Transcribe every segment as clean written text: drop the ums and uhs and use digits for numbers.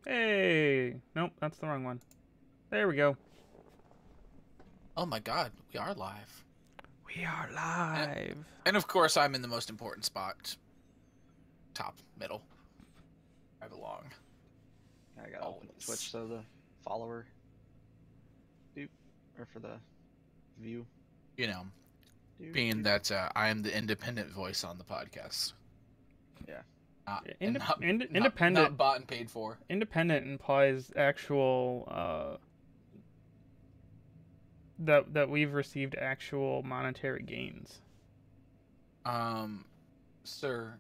Hey! Nope, that's the wrong one. There we go. Oh my god, we are live. We are And, live. and of course, I'm in the most important spot. Top, middle. I belong. I gotta open Always. Twitch so the follower doop or for the view. You know, Doop, being doop. that I am the independent voice on the podcast. Yeah. Independent. Not bought and paid for. Independent implies actual that we've received actual monetary gains. Sir,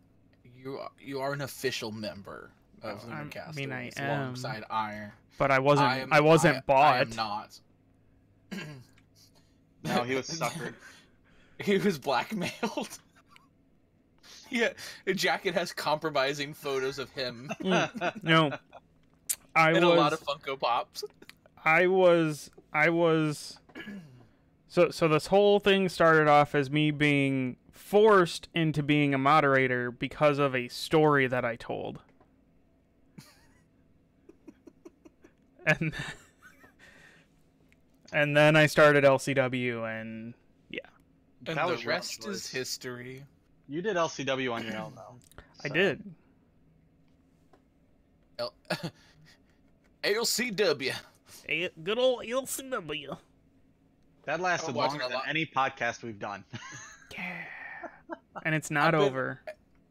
you are an official member of Lunarcast. I mean, I am. Alongside Iron. But I wasn't bought. I am not. No, he was suckered. He was blackmailed. Yeah, the jacket has compromising photos of him. No. And a lot of Funko Pops. I was so this whole thing started off as me being forced into being a moderator because of a story that I told. And then I started LCW, and yeah. And That the was your rest choice. is history. You did LCW on your own though. I so- did. ALCW. Good old LCW. That lasted I'm watching longer a than lot. any podcast we've done. Yeah. And it's not I've been- over.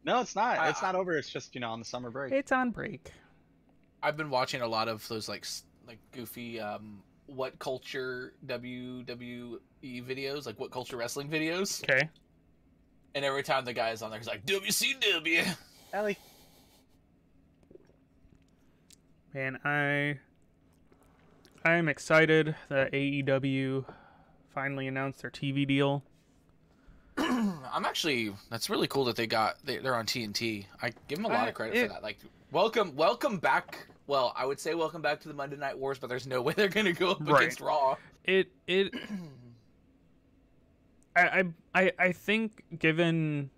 No, it's not. It's I- not over. It's just on the summer break. It's on break. I've been watching a lot of those like goofy what culture WWE videos, like what culture wrestling videos. Okay. And every time the guy is on there, he's like WCW. Ellie. Man, I am excited that AEW finally announced their TV deal. That's really cool that they're on TNT. I give them a lot of credit for that. Like, welcome back. Well, I would say welcome back to the Monday Night Wars, but there's no way they're gonna go up Right. against Raw. I think given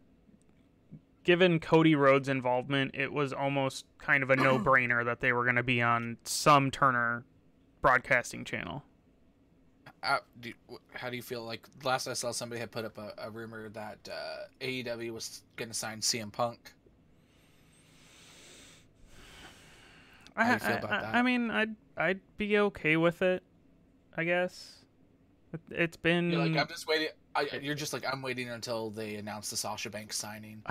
Cody Rhodes' involvement, it was almost kind of a no-brainer that they were going to be on some Turner broadcasting channel. How do you feel? Like last I saw, somebody had put up a rumor that AEW was going to sign CM Punk. How do you feel about that? I mean, I'd be okay with it, I guess. It's been You're like, I'm just waiting. You're just like, I'm waiting until they announce the Sasha Banks signing.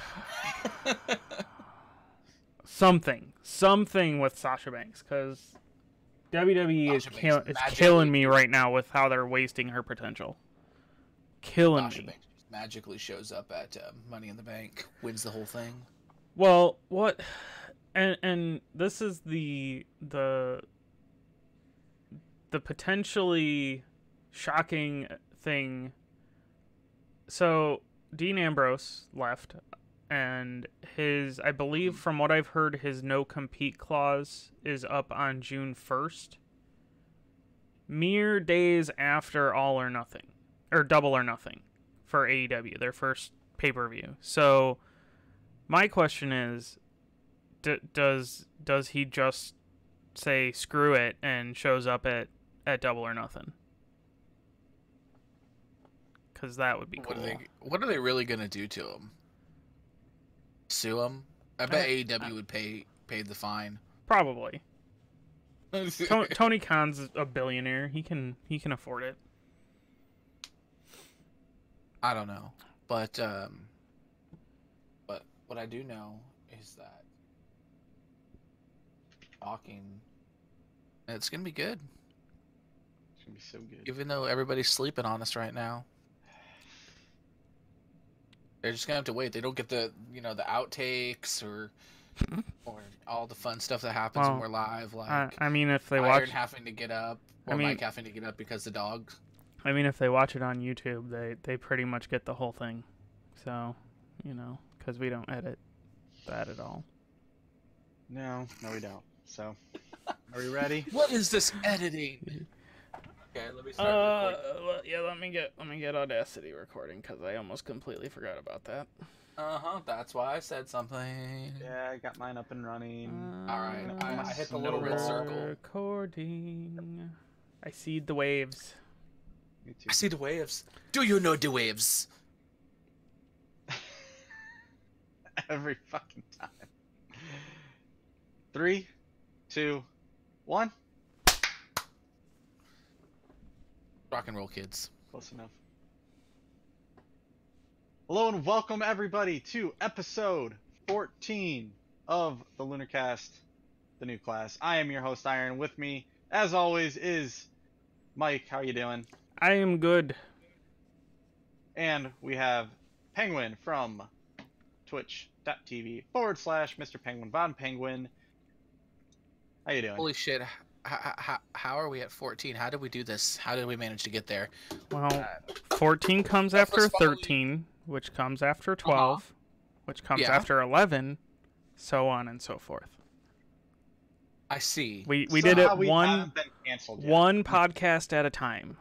something with Sasha Banks, because WWE Sasha is Banks killing me right now with how they're wasting her potential. Killing Sasha me. Banks magically shows up at Money in the Bank, wins the whole thing. Well, what, and this is the potentially shocking thing. So Dean Ambrose left, and I believe from what I've heard, his no compete clause is up on June 1st. Mere days after All or Nothing, or Double or Nothing for AEW, their first pay-per-view. So my question is, does he just say screw it and shows up at Double or Nothing? Because that would be cool. What are they really gonna do to him? Sue him? I bet AEW would pay the fine. Probably. Tony Khan's a billionaire. He can afford it. I don't know, but what I do know is that it's gonna be good. It's gonna be so good. Even though everybody's sleeping on us right now. They're just gonna have to wait. They don't get the the outtakes or all the fun stuff that happens when we're live. Like I mean, if they Iron watch having to get up, or Mike having to get up because the dog. I mean, if they watch it on YouTube, they pretty much get the whole thing. So, because we don't edit that at all. No, we don't. So, are we ready? What is this editing? Okay, let me start. Yeah, let me get Audacity recording because I almost completely forgot about that. That's why I said something. Yeah, I got mine up and running. All right, I hit the little red circle. Recording. I see the waves. Me too. I see the waves. Do you know the waves? Every fucking time. 3, 2, 1. Rock and roll, kids. Close enough. Hello and welcome everybody to episode 14 of the Lunarcast, the new class. I am your host Iron. With me, as always, is Mike. How you doing? I am good. And we have Penguin from twitch.tv/Mr. Penguin Von Penguin. How you doing? Holy shit. How are we at 14? How did we do this? How did we manage to get there? Well, 14 comes after 13, which comes after 12, which comes after 11, so on and so forth. I see. We did it one one podcast at a time.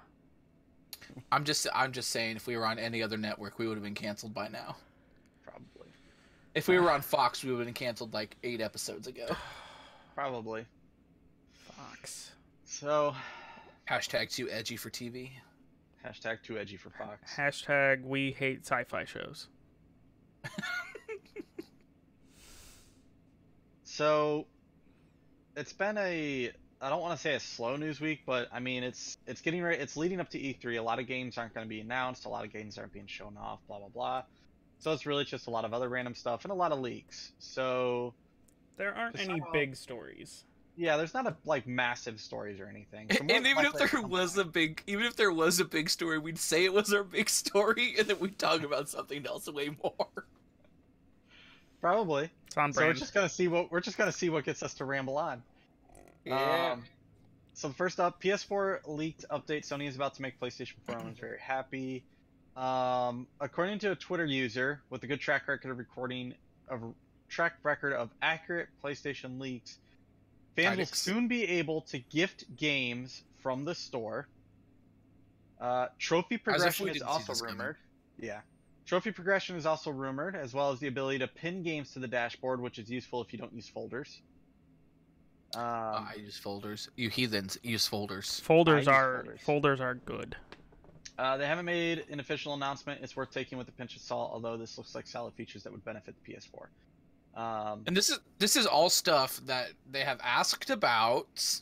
I'm just saying, if we were on any other network, we would have been canceled by now. Probably. If we were on Fox, we would have been canceled like 8 episodes ago. Probably. Fox. So, Hashtag too edgy for TV. hashtag too edgy for Fox. Hashtag we hate sci-fi shows. So, it's been I don't want to say a slow news week, but I mean it's getting ready. It's leading up to E3. A lot of games aren't going to be announced. A lot of games aren't being shown off. Blah blah blah. So it's really just a lot of other random stuff and a lot of leaks. So There aren't any big stories. yeah, there's not massive stories or anything. So And even if there was a big story, we'd say it was our big story, and then we'd talk about something else way more. probably. It's on So we're brand. just gonna see what gets us to ramble on. Yeah. So first up, PS4 leaked update. Sony is about to make PlayStation 4. Everyone's very happy. According to a Twitter user with a good track record of accurate PlayStation leaks, fans will soon be able to gift games from the store. Trophy progression is also rumored. Yeah. Trophy progression is also rumored, as well as the ability to pin games to the dashboard, which is useful if you don't use folders. I use folders. You heathens use folders. Folders are good. They haven't made an official announcement. It's worth taking with a pinch of salt, although this looks like solid features that would benefit the PS4. And this is all stuff that they have asked about.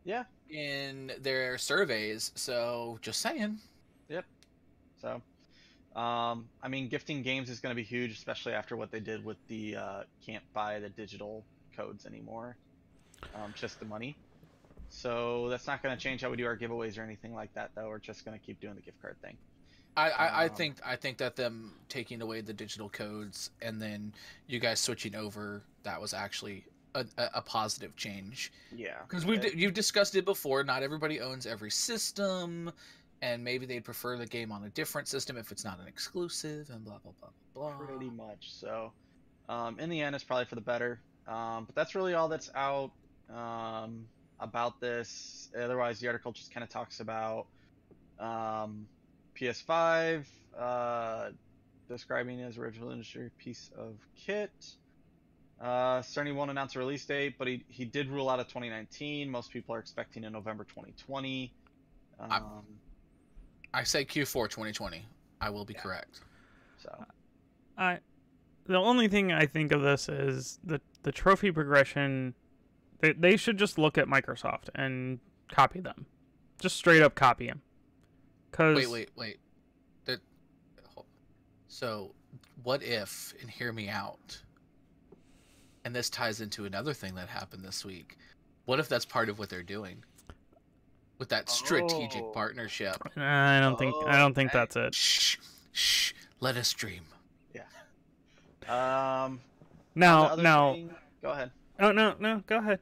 Yeah. In their surveys. So just saying. Yep. So, I mean, gifting games is going to be huge, especially after what they did with the can't buy the digital codes anymore. Just the money. So that's not going to change how we do our giveaways or anything like that, though. We're just going to keep doing the gift card thing. I think that them taking away the digital codes and then you guys switching over, that was actually a positive change. Yeah. Because you've discussed it before. Not everybody owns every system, and maybe they'd prefer the game on a different system if it's not an exclusive, and blah blah blah blah blah. Pretty much. So, in the end, it's probably for the better. But that's really all that's out about this. Otherwise, the article just kind of talks about PS5, describing it as original industry piece of kit. Sony won't announce a release date, but he did rule out a 2019. Most people are expecting a November 2020. I say Q4 2020. I will be correct. So, The only thing I think of this is the trophy progression. They should just look at Microsoft and copy them. Just straight up copy them. Wait. So, what if, and hear me out, and this ties into another thing that happened this week, what if that's part of what they're doing? With that strategic partnership. I don't think that's it. Shh. Let us dream. Yeah. Now, go ahead. Oh no, go ahead.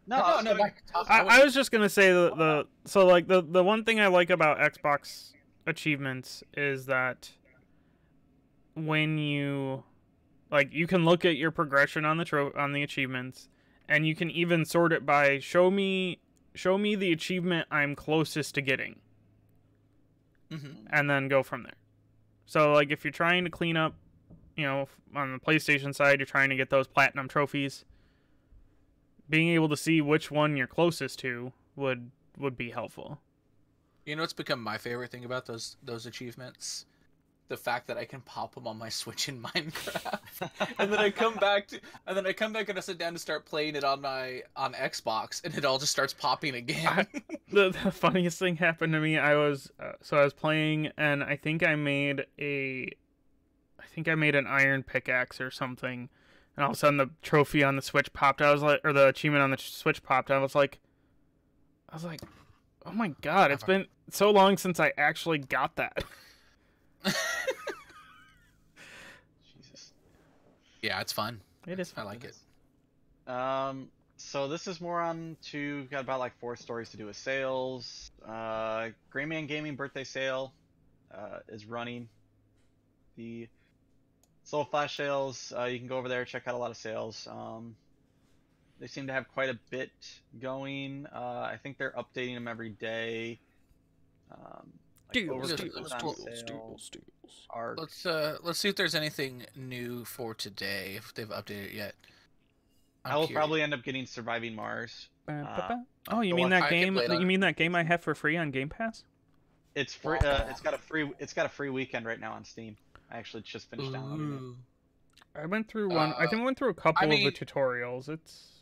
No. I was just gonna say the one thing I like about Xbox achievements is that when you can look at your progression on the achievements, and you can even sort it by show me the achievement I'm closest to getting, and then go from there. So if you're trying to clean up on the PlayStation side, you're trying to get those platinum trophies. Being able to see which one you're closest to would be helpful. You know what's become my favorite thing about those achievements? The fact that I can pop them on my Switch in Minecraft, and then I come back and I sit down to start playing it on Xbox, and it all just starts popping again. The funniest thing happened to me. I was playing, and I think I made an iron pickaxe or something, and all of a sudden the trophy on the Switch popped. I was like, or the achievement on the Switch popped. I was like, oh my god! It's been so long since I actually got that. Jesus. Yeah, it's fun. It is. I like it. So this is more on to got about like 4 stories to do with sales. Grayman Gaming birthday sale is running. The Soul Flash sales, you can go over there, check out a lot of sales. They seem to have quite a bit going. I think they're updating them every day. Deals. Let's see if there's anything new for today, if they've updated it yet. I will probably end up getting Surviving Mars. Oh, you mean that game? You mean that game I have for free on Game Pass? It's free. It's got a free weekend right now on Steam. I actually just finished downloading it. I went through one. I think I went through a couple of the tutorials. It's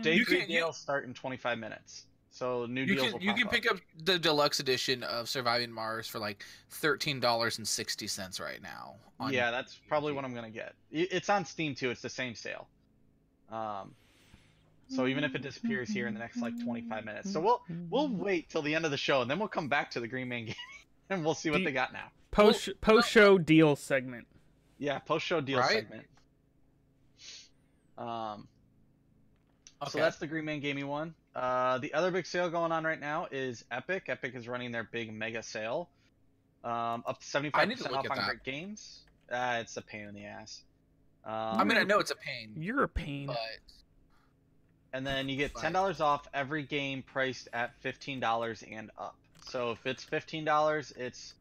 day 3 deals start in 25 minutes. So new deals. You can pick up the deluxe edition of Surviving Mars for like $13.60 right now. Yeah, that's probably what I'm gonna get. It's on Steam too. It's the same sale. So even if it disappears here in the next like 25 minutes, so we'll wait till the end of the show and then we'll come back to the Green Man game and we'll see what they got now. Post show deal segment. Yeah, post show deal segment. So that's the Green Man Gaming one. The other big sale going on right now is Epic. Epic is running their big mega sale. Up to 75% off on great games. It's a pain in the ass. I mean, I know it's a pain. You're a pain. But... And then you get $10 off every game priced at $15 and up. So if it's $15, it's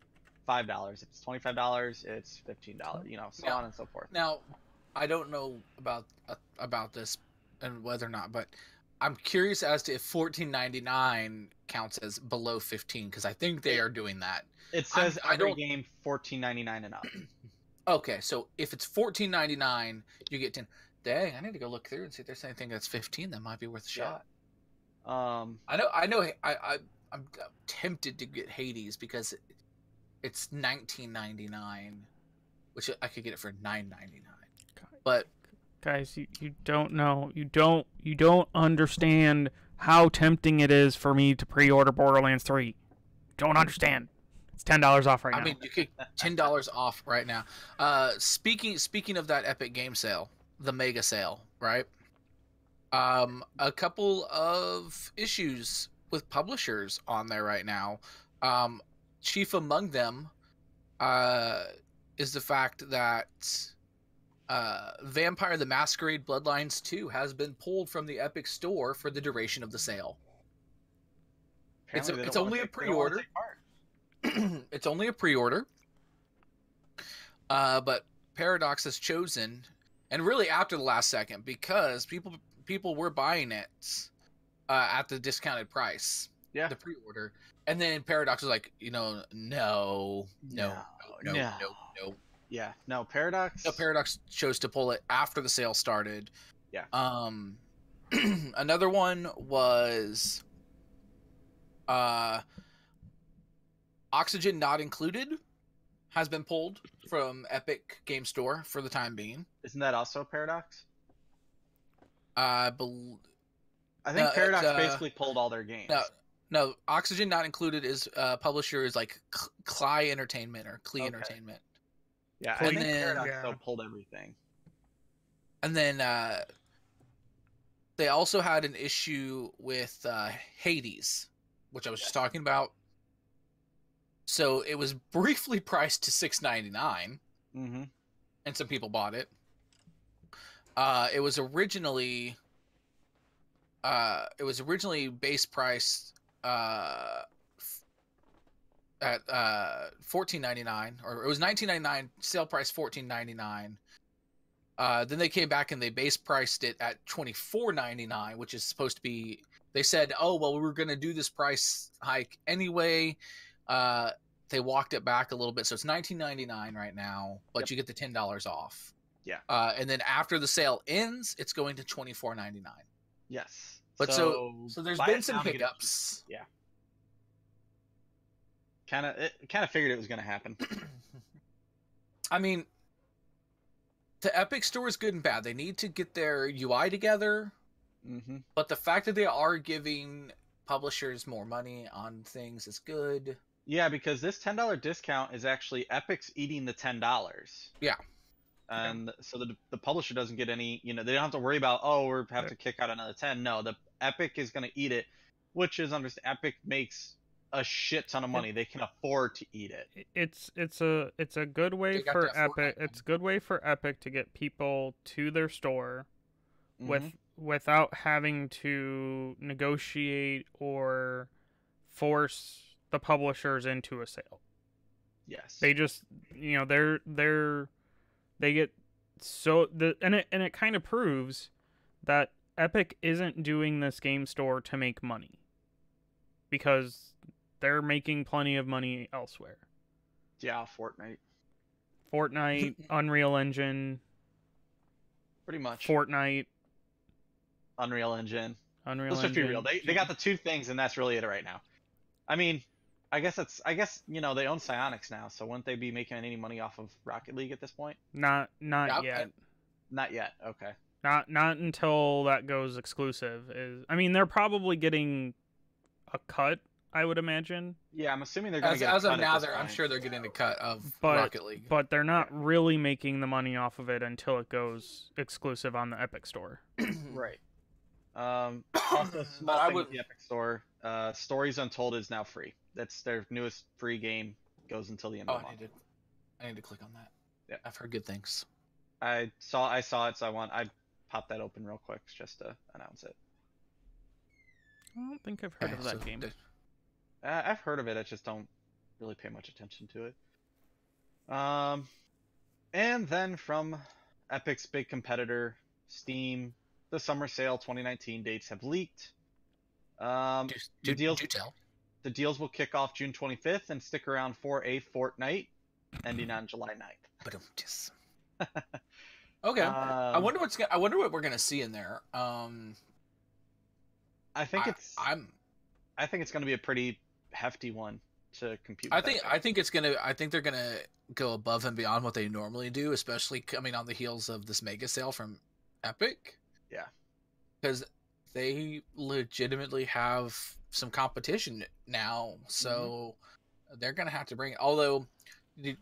$5. If it's $25, it's $15. You know, so on and so forth. Now, I don't know about this and whether or not, but I'm curious as to if $14.99 counts as below 15, because I think they are doing that. It says every game $14.99 and up. Okay, so if it's $14.99, you get 10. Dang, I need to go look through and see if there's anything that's 15 that might be worth a shot. I know. I'm tempted to get Hades because it's $19.99, which I could get it for $9.99. But guys, you don't know. You don't understand how tempting it is for me to pre-order Borderlands 3. Don't understand. It's $10 off right now. I mean, you could $10 off right now. Speaking of that Epic Game sale, the mega sale, right? A couple of issues with publishers on there right now. Chief among them is the fact that Vampire the Masquerade Bloodlines 2 has been pulled from the Epic Store for the duration of the sale. It's only a pre-order. It's only a pre-order. But Paradox has chosen, and really after the last second, because people were buying it at the discounted price. Yeah. The pre-order. And then Paradox was like, no. Yeah, no, Paradox. No, Paradox chose to pull it after the sale started. Yeah. Another one was Oxygen Not Included has been pulled from Epic Game Store for the time being. Isn't that also Paradox? I think Paradox basically pulled all their games. No, Oxygen Not Included is publisher is like Cly Entertainment or Clee Entertainment. Yeah, I think Paradox though pulled everything. And then they also had an issue with Hades, which I was just talking about. So it was briefly priced to $6.99, and some people bought it. It was originally base priced at $14.99, or it was $19.99, sale price $14.99. Then they came back and they base priced it at $24.99, which is supposed to be. They said, "Oh well, we were going to do this price hike anyway." They walked it back a little bit, so it's $19.99 right now, but Yep. you get the $10 off. Yeah. And then after the sale ends, it's going to $24.99. Yes. But so there's buy been it some now to get it cheap. hiccups. Yeah. Kind of figured it was going to happen. I mean, the Epic Store is good and bad. They need to get their UI together, Mm-hmm. but the fact that they are giving publishers more money on things is good. Yeah, because this $10 discount is actually Epic's eating the $10. Yeah. And so the publisher doesn't get any, they don't have to worry about, oh, we have to kick out another 10. No, the Epic is going to eat it, which is Epic makes a shit ton of money. They can afford to eat it. It's a good way They got for that Epic. Fortnite It's a good way for Epic to get people to their store Mhm. without having to negotiate or force the publishers into a sale. Yes. They just they get and it kind of proves that Epic isn't doing this game store to make money, because they're making plenty of money elsewhere. Yeah, Fortnite, Unreal Engine, pretty much. Fortnite, Unreal Engine. Unreal Let's just be real. Engine. They got the two things, and that's really it right now. I mean, I guess they own Psyonix now, so wouldn't they be making any money off of Rocket League at this point? Not Yep. yet. Not yet. Okay. Not until that goes exclusive. They're probably getting a cut, I would imagine. Yeah, I'm assuming they're going to get As a of cut now, at this I'm point. sure they're getting a cut of But- Rocket League. But they're not really making the money off of it until it goes exclusive on the Epic Store. Right. Also, small I thing would- with the Epic Store. Stories Untold is now free. That's their newest free game. Goes until the end Oh, of the month. I need to click on that. Yeah. I've heard good things. I saw it, so I popped that open real quick just to announce it. I don't think I've heard Okay, of that so game. I've heard of it. I just don't really pay much attention to it. And then from Epic's big competitor, Steam, the summer sale 2019 dates have leaked. The deals Do tell. the deals will kick off June 25th and stick around for a fortnight, ending on July 9th. But just okay. I wonder what we're gonna see in there. I think I it's going to be a pretty hefty one to compute. I with think Epic. I think they're gonna go above and beyond what they normally do, especially coming on the heels of this mega sale from Epic. Yeah. Because they legitimately have some competition now, so they're gonna have to bring it. Although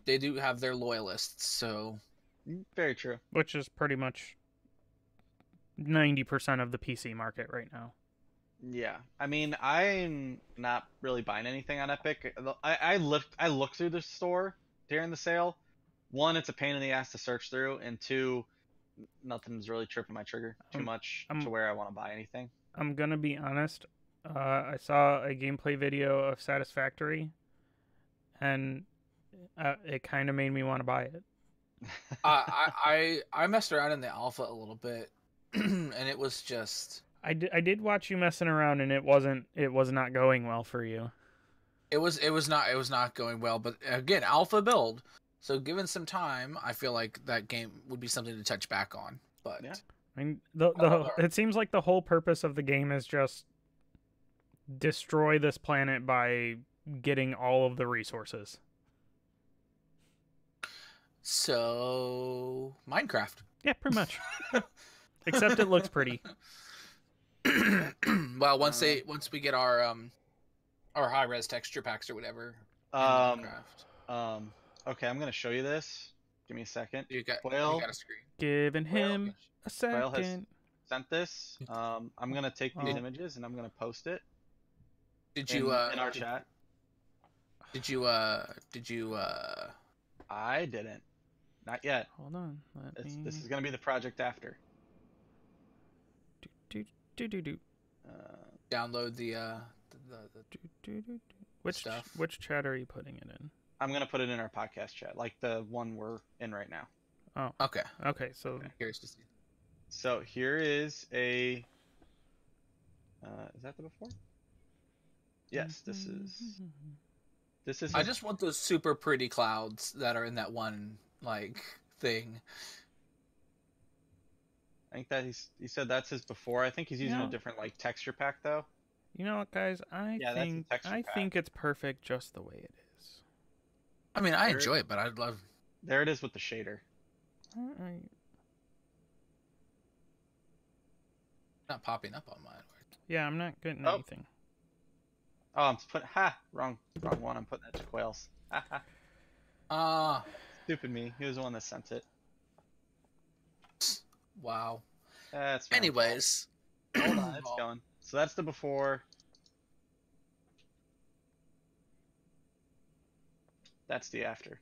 they do have their loyalists, so Very true. Which is pretty much 90% of the PC market right now. Yeah, I mean, I'm not really buying anything on Epic. I looked through the store during the sale. One, it's a pain in the ass to search through, and two, nothing's really tripping my trigger too much to where I want to buy anything. I'm gonna be honest. I saw a gameplay video of Satisfactory, and it kind of made me want to buy it. I messed around in the alpha a little bit, and it was just. I did watch you messing around, and it was not going well for you. It was not going well, but again, alpha build. So given some time, I feel like that game would be something to touch back on. But Yeah. I mean, it seems like the whole purpose of the game is just destroy this planet by getting all of the resources. So Minecraft. Yeah, pretty much. Except it looks pretty. Well, once we get our high res texture packs or whatever. in Minecraft. Okay, I'm gonna show you this. Give me a second. You got Quail. a screen. Giving him a Quail has second. sent this. I'm gonna take these Oh. images and I'm gonna post it Did in, you in our chat. Did you I didn't. Not yet. Hold on. This is gonna be the project after. Do. download the stuff. Which chat are you putting it in? I'm gonna put it in our podcast chat, like the one we're in right now. Oh, Okay. okay. So Curious to see. So here is a. Is that the before? Yes, this is. This is. I just want those super pretty clouds that are in that one like thing. I think that he said that's his before. I think he's using a different like texture pack though. You know what, guys? I think it's perfect just the way it is. I mean, I enjoy it, but I'd love. There it is with the shader. Not popping up on mine. Yeah, I'm not getting anything. Oh, I'm putting wrong one. I'm putting that to Quails. Stupid me. He was the one that sent it. Wow. That's anyways. Hold on, it's going. So that's the before. That's the after.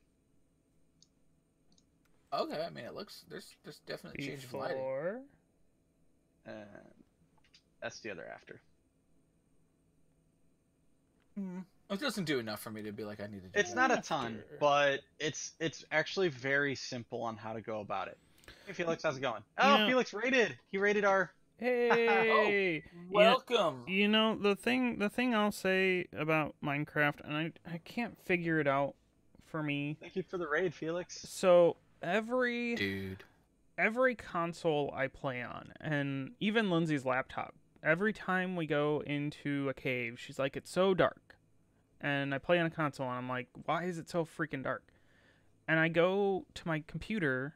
Okay, I mean it looks there's definitely change of lighting. And that's the other after. It doesn't do enough for me to be like I need to do It's not a ton, but it's actually very simple on how to go about it. Hey Felix, how's it going? Oh, Felix rated. He rated our. Hey, welcome. You know the thing I'll say about Minecraft, and I can't figure it out for me. Thank you for the raid, Felix. So every console I play on, and even Lindsay's laptop, every time we go into a cave, she's like, "It's so dark," and I play on a console, and I'm like, "Why is it so freaking dark?" And I go to my computer,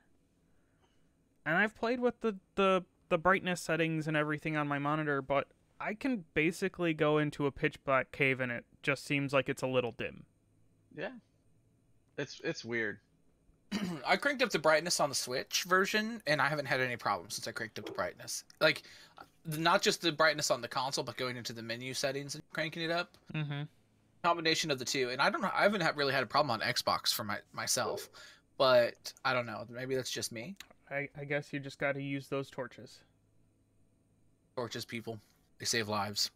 and I've played with the brightness settings and everything on my monitor, but I can basically go into a pitch black cave and it just seems like it's a little dim. Yeah. It's weird. I cranked up the brightness on the Switch version and I haven't had any problems since I cranked up the brightness. Like not just the brightness on the console, but going into the menu settings and cranking it up. Combination of the two. And I haven't really had a problem on Xbox for myself, but I don't know. Maybe that's just me. I guess you just got to use those torches. Torches, people. They save lives.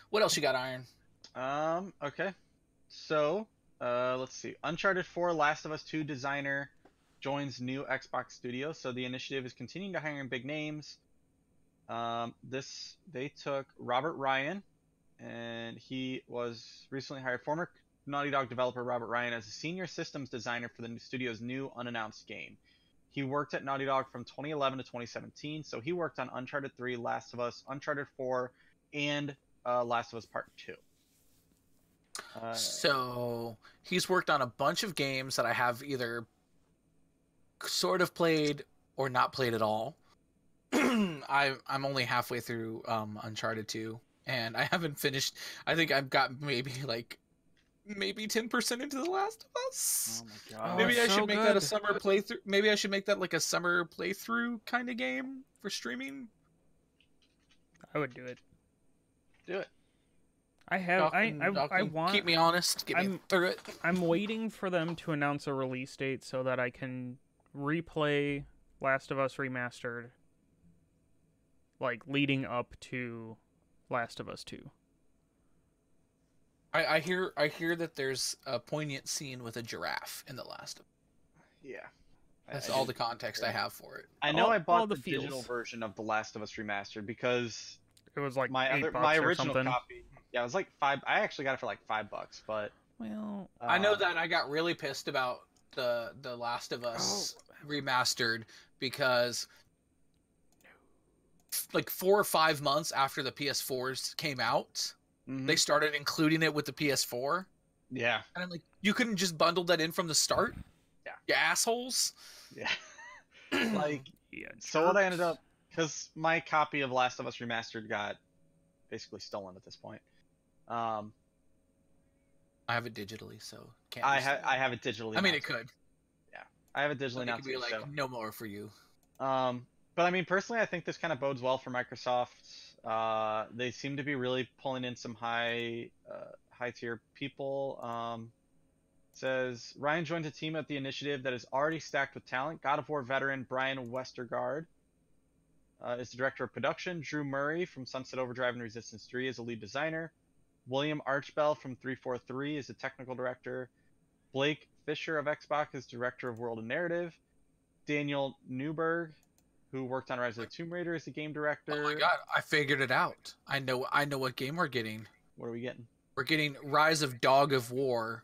What else you got, Iron? Okay. So, let's see. Uncharted 4 Last of Us 2 designer joins new Xbox studio. So the initiative is continuing to hire in big names. They took Robert Ryan, and he was recently hired. Former Naughty Dog developer Robert Ryan as a senior systems designer for the studio's new unannounced game. He worked at Naughty Dog from 2011 to 2017, so he worked on Uncharted 3, Last of Us, Uncharted 4, and Last of Us Part 2. So he's worked on a bunch of games that I have either sort of played or not played at all. I'm only halfway through Uncharted 2, and I haven't finished. I think I've got maybe 10% into The Last of Us. Oh my god. Maybe I should make that a summer playthrough. Maybe I should make that like a summer playthrough kind of game for streaming. I would do it. Do it. I want. Keep me honest. Get me through it. I'm waiting for them to announce a release date so that I can replay Last of Us Remastered, like leading up to Last of Us 2. I hear that there's a poignant scene with a giraffe in The Last of Us. Yeah. That's all the context I have for it. I know I bought the digital version of The Last of Us Remastered because it was like my original copy. Yeah, it was like $5. I actually got it for like $5, but I know that I got really pissed about the Last of Us Remastered because like 4 or 5 months after the PS4s came out, they started including it with the PS4. Yeah. And I'm like, you couldn't just bundle that in from the start? Yeah. You assholes. Yeah. So what I ended up, because my copy of Last of Us Remastered got basically stolen at this point. I have it digitally, so can't. I have it digitally. I mean, it could. Yeah, I have it digitally now. It could be like no more for you. But I mean, personally, I think this kind of bodes well for Microsoft. They seem to be really pulling in some high tier people. Says Ryan joined a team at the initiative that is already stacked with talent. God of War veteran Brian Westergaard is the director of production. Drew Murray from Sunset Overdrive and Resistance 3 is a lead designer. William Archbell from 343 is the technical director. Blake Fisher of Xbox is director of World and Narrative. Daniel Newberg, who worked on Rise of the Tomb Raider, is the game director. Oh my god, I figured it out. I know what game we're getting. What are we getting? We're getting Rise of Dog of War,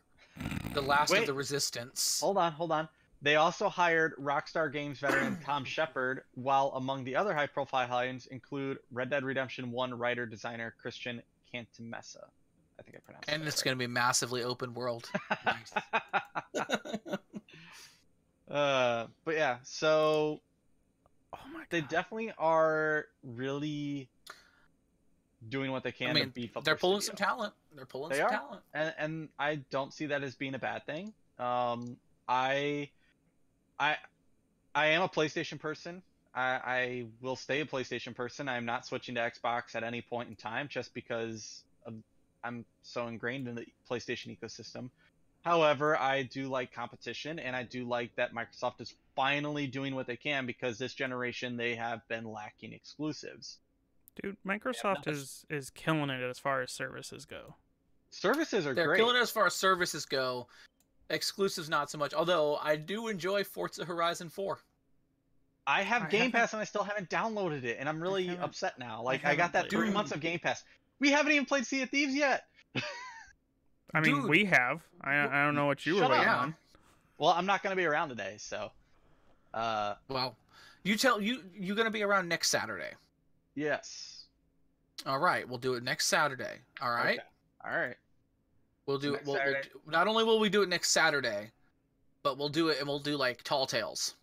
the last of Wait. the Resistance. Hold on. They also hired Rockstar Games veteran Tom Shepard, while among the other high-profile hires include Red Dead Redemption 1 writer-designer Christian Cantamessa. I think I pronounced And that it's right. going to be massively open world. Nice. But yeah, so Oh my they god. definitely are really doing what they can I mean, to beef up they're their pulling studio. some talent. They're pulling They some are. talent. And I don't see that as being a bad thing. I am a PlayStation person. I will stay a PlayStation person. I'm not switching to Xbox at any point in time just because I'm so ingrained in the PlayStation ecosystem. However, I do like competition, and I do like that Microsoft is finally doing what they can, because this generation they have been lacking exclusives. Dude, Microsoft is killing it as far as services go. Services are They're great. killing it as far as services go. Exclusives, not so much. Although I do enjoy Forza Horizon 4. I have I Game haven't- Pass and I still haven't downloaded it, and I'm really haven't- upset now. Like I I got that haven't 3 played it. months of Game Pass. We haven't even played Sea of Thieves yet. I mean, Dude. we have. I don't know what you were Shut up. waiting Yeah. on. Well, I'm not gonna be around today, so. Well, you're going to be around next Saturday. Yes. All right, we'll do it next Saturday. All right. Okay. All right. We'll do it. Next Saturday. Not only will we do it next Saturday, but we'll do it, and we'll do like Tall Tales.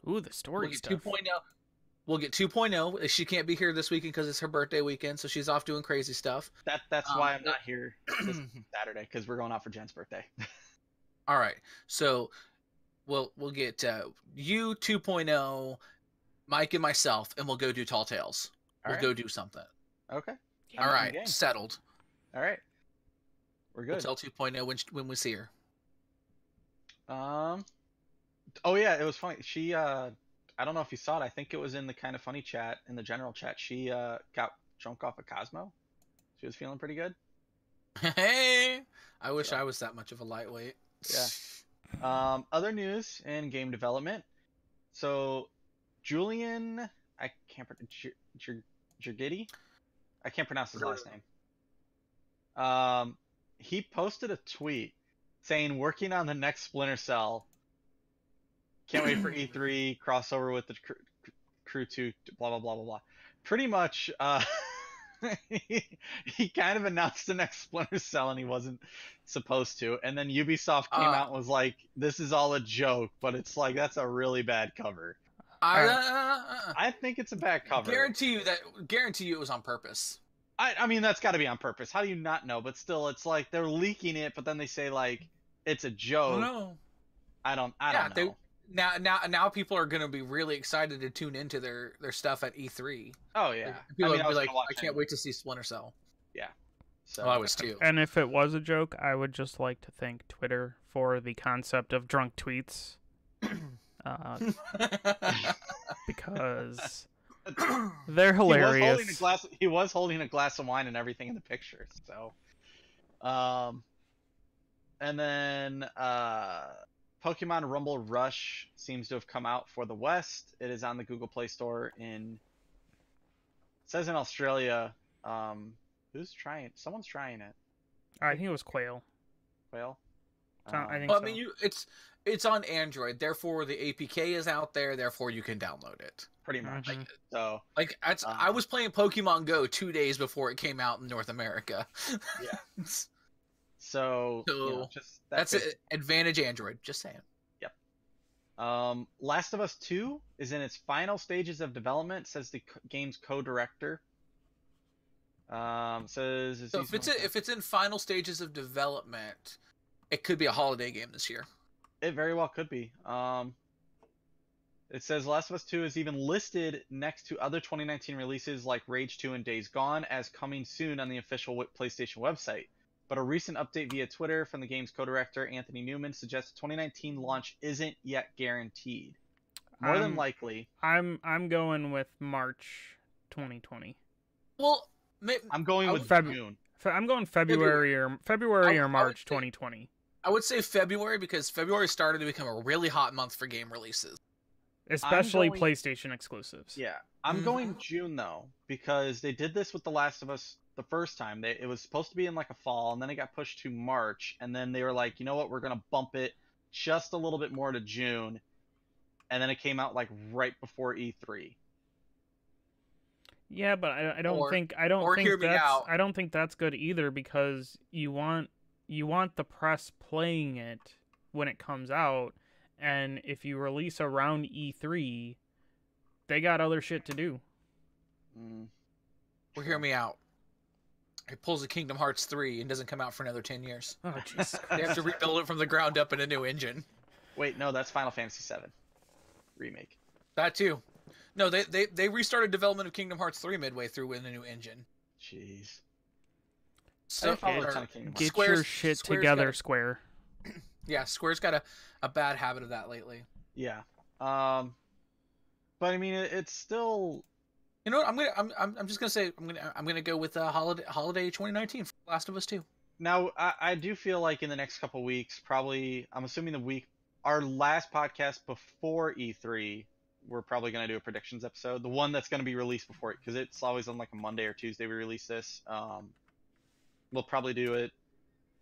Ooh, the story We'll get stuff. 2.0. We'll get 2.0. She can't be here this weekend because it's her birthday weekend, so she's off doing crazy stuff. That's why I'm not here this Saturday, because we're going out for Jen's birthday. All right, so we'll get you 2.0, Mike and myself, and we'll go do Tall Tales. We'll go do something. Okay. All I'm in right, the game. settled. All right. We're We'll good. tell 2.0 when we see her. Oh yeah, it was funny. She I don't know if you saw it. I think it was in the Kind of Funny chat, in the general chat. She got drunk off of Cosmo. She was feeling pretty good. Hey, I wish I was that much of a lightweight. Yeah. Other news in game development. So Julian, I can't Jirgidi? I can't pronounce his last name. He posted a tweet saying working on the next Splinter Cell. Can't wait for E3 crossover with the Crew 2. Blah blah blah blah blah. Pretty much, he kind of announced the next Splinter Cell, and he wasn't supposed to. And then Ubisoft came out and was like, "This is all a joke," but it's like that's a really bad cover. I think it's a bad cover. Guarantee you it was on purpose. I mean, that's got to be on purpose. How do you not know? But still, it's like they're leaking it, but then they say like it's a joke. No. I don't know. Now people are gonna be really excited to tune into their stuff at E3. Oh yeah. People I mean, will be like, gonna watch I can't wait to see Splinter Cell. Yeah. So Oh, I was too. And if it was a joke, I would just like to thank Twitter for the concept of drunk tweets. Because they're hilarious. He was holding a glass of wine and everything in the picture. So, and then Pokemon Rumble Rush seems to have come out for the West. It is on the Google Play Store it says in Australia. Who's trying? Someone's trying it. I think it was Quail. Quail. I think Well, so. I mean, it's on Android, therefore the APK is out there, therefore you can download it. Pretty much. Mhm. So I was playing Pokemon Go 2 days before it came out in North America. yeah. So just that's it. Advantage Android. Just saying. Yep. Last of Us 2 is in its final stages of development, says the game's co-director. Says So if it's in final stages of development, it could be a holiday game this year. It very well could be. It says Last of Us 2 is even listed next to other 2019 releases like Rage 2 and Days Gone as coming soon on the official PlayStation website. But a recent update via Twitter from the game's co-director Anthony Newman suggests the 2019 launch isn't yet guaranteed. More than likely. I'm going with March 2020. Well, I'm going I with would- June. I'm going February or I would March say- 2020, I would say February because February started to become a really hot month for game releases. especially going- PlayStation exclusives. Yeah, I'm Mhm. going June though because they did this with The Last of Us the first time. It was supposed to be in like a fall, and then it got pushed to March, and then they were like, you know what, we're gonna bump it just a little bit more to June, and then it came out like right before E3. Yeah, but I don't Or- think or hear me out. I don't think that's good either because you want the press playing it when it comes out, and if you release around E3, they got other shit to do. Or hear me out. It pulls a Kingdom Hearts 3 and doesn't come out for another 10 years. Oh Jesus They have Christ! to rebuild it from the ground up in a new engine. Wait, no, that's Final Fantasy VII remake. That too. No, they restarted development of Kingdom Hearts 3 midway through with a new engine. Jeez. So, follow a or- ton of Kingdom Get Hearts. your shit together, got Square. yeah, Square's got a bad habit of that lately. Yeah. But I mean, it's still. You know what? I'm just gonna say I'm gonna go with holiday 2019 for Last of Us 2. Now, I do feel like in the next couple weeks, probably, I'm assuming our last podcast before E3, we're probably going to do a predictions episode. The one that's going to be released before it, because it's always on like a Monday or Tuesday we release this. We'll probably do it.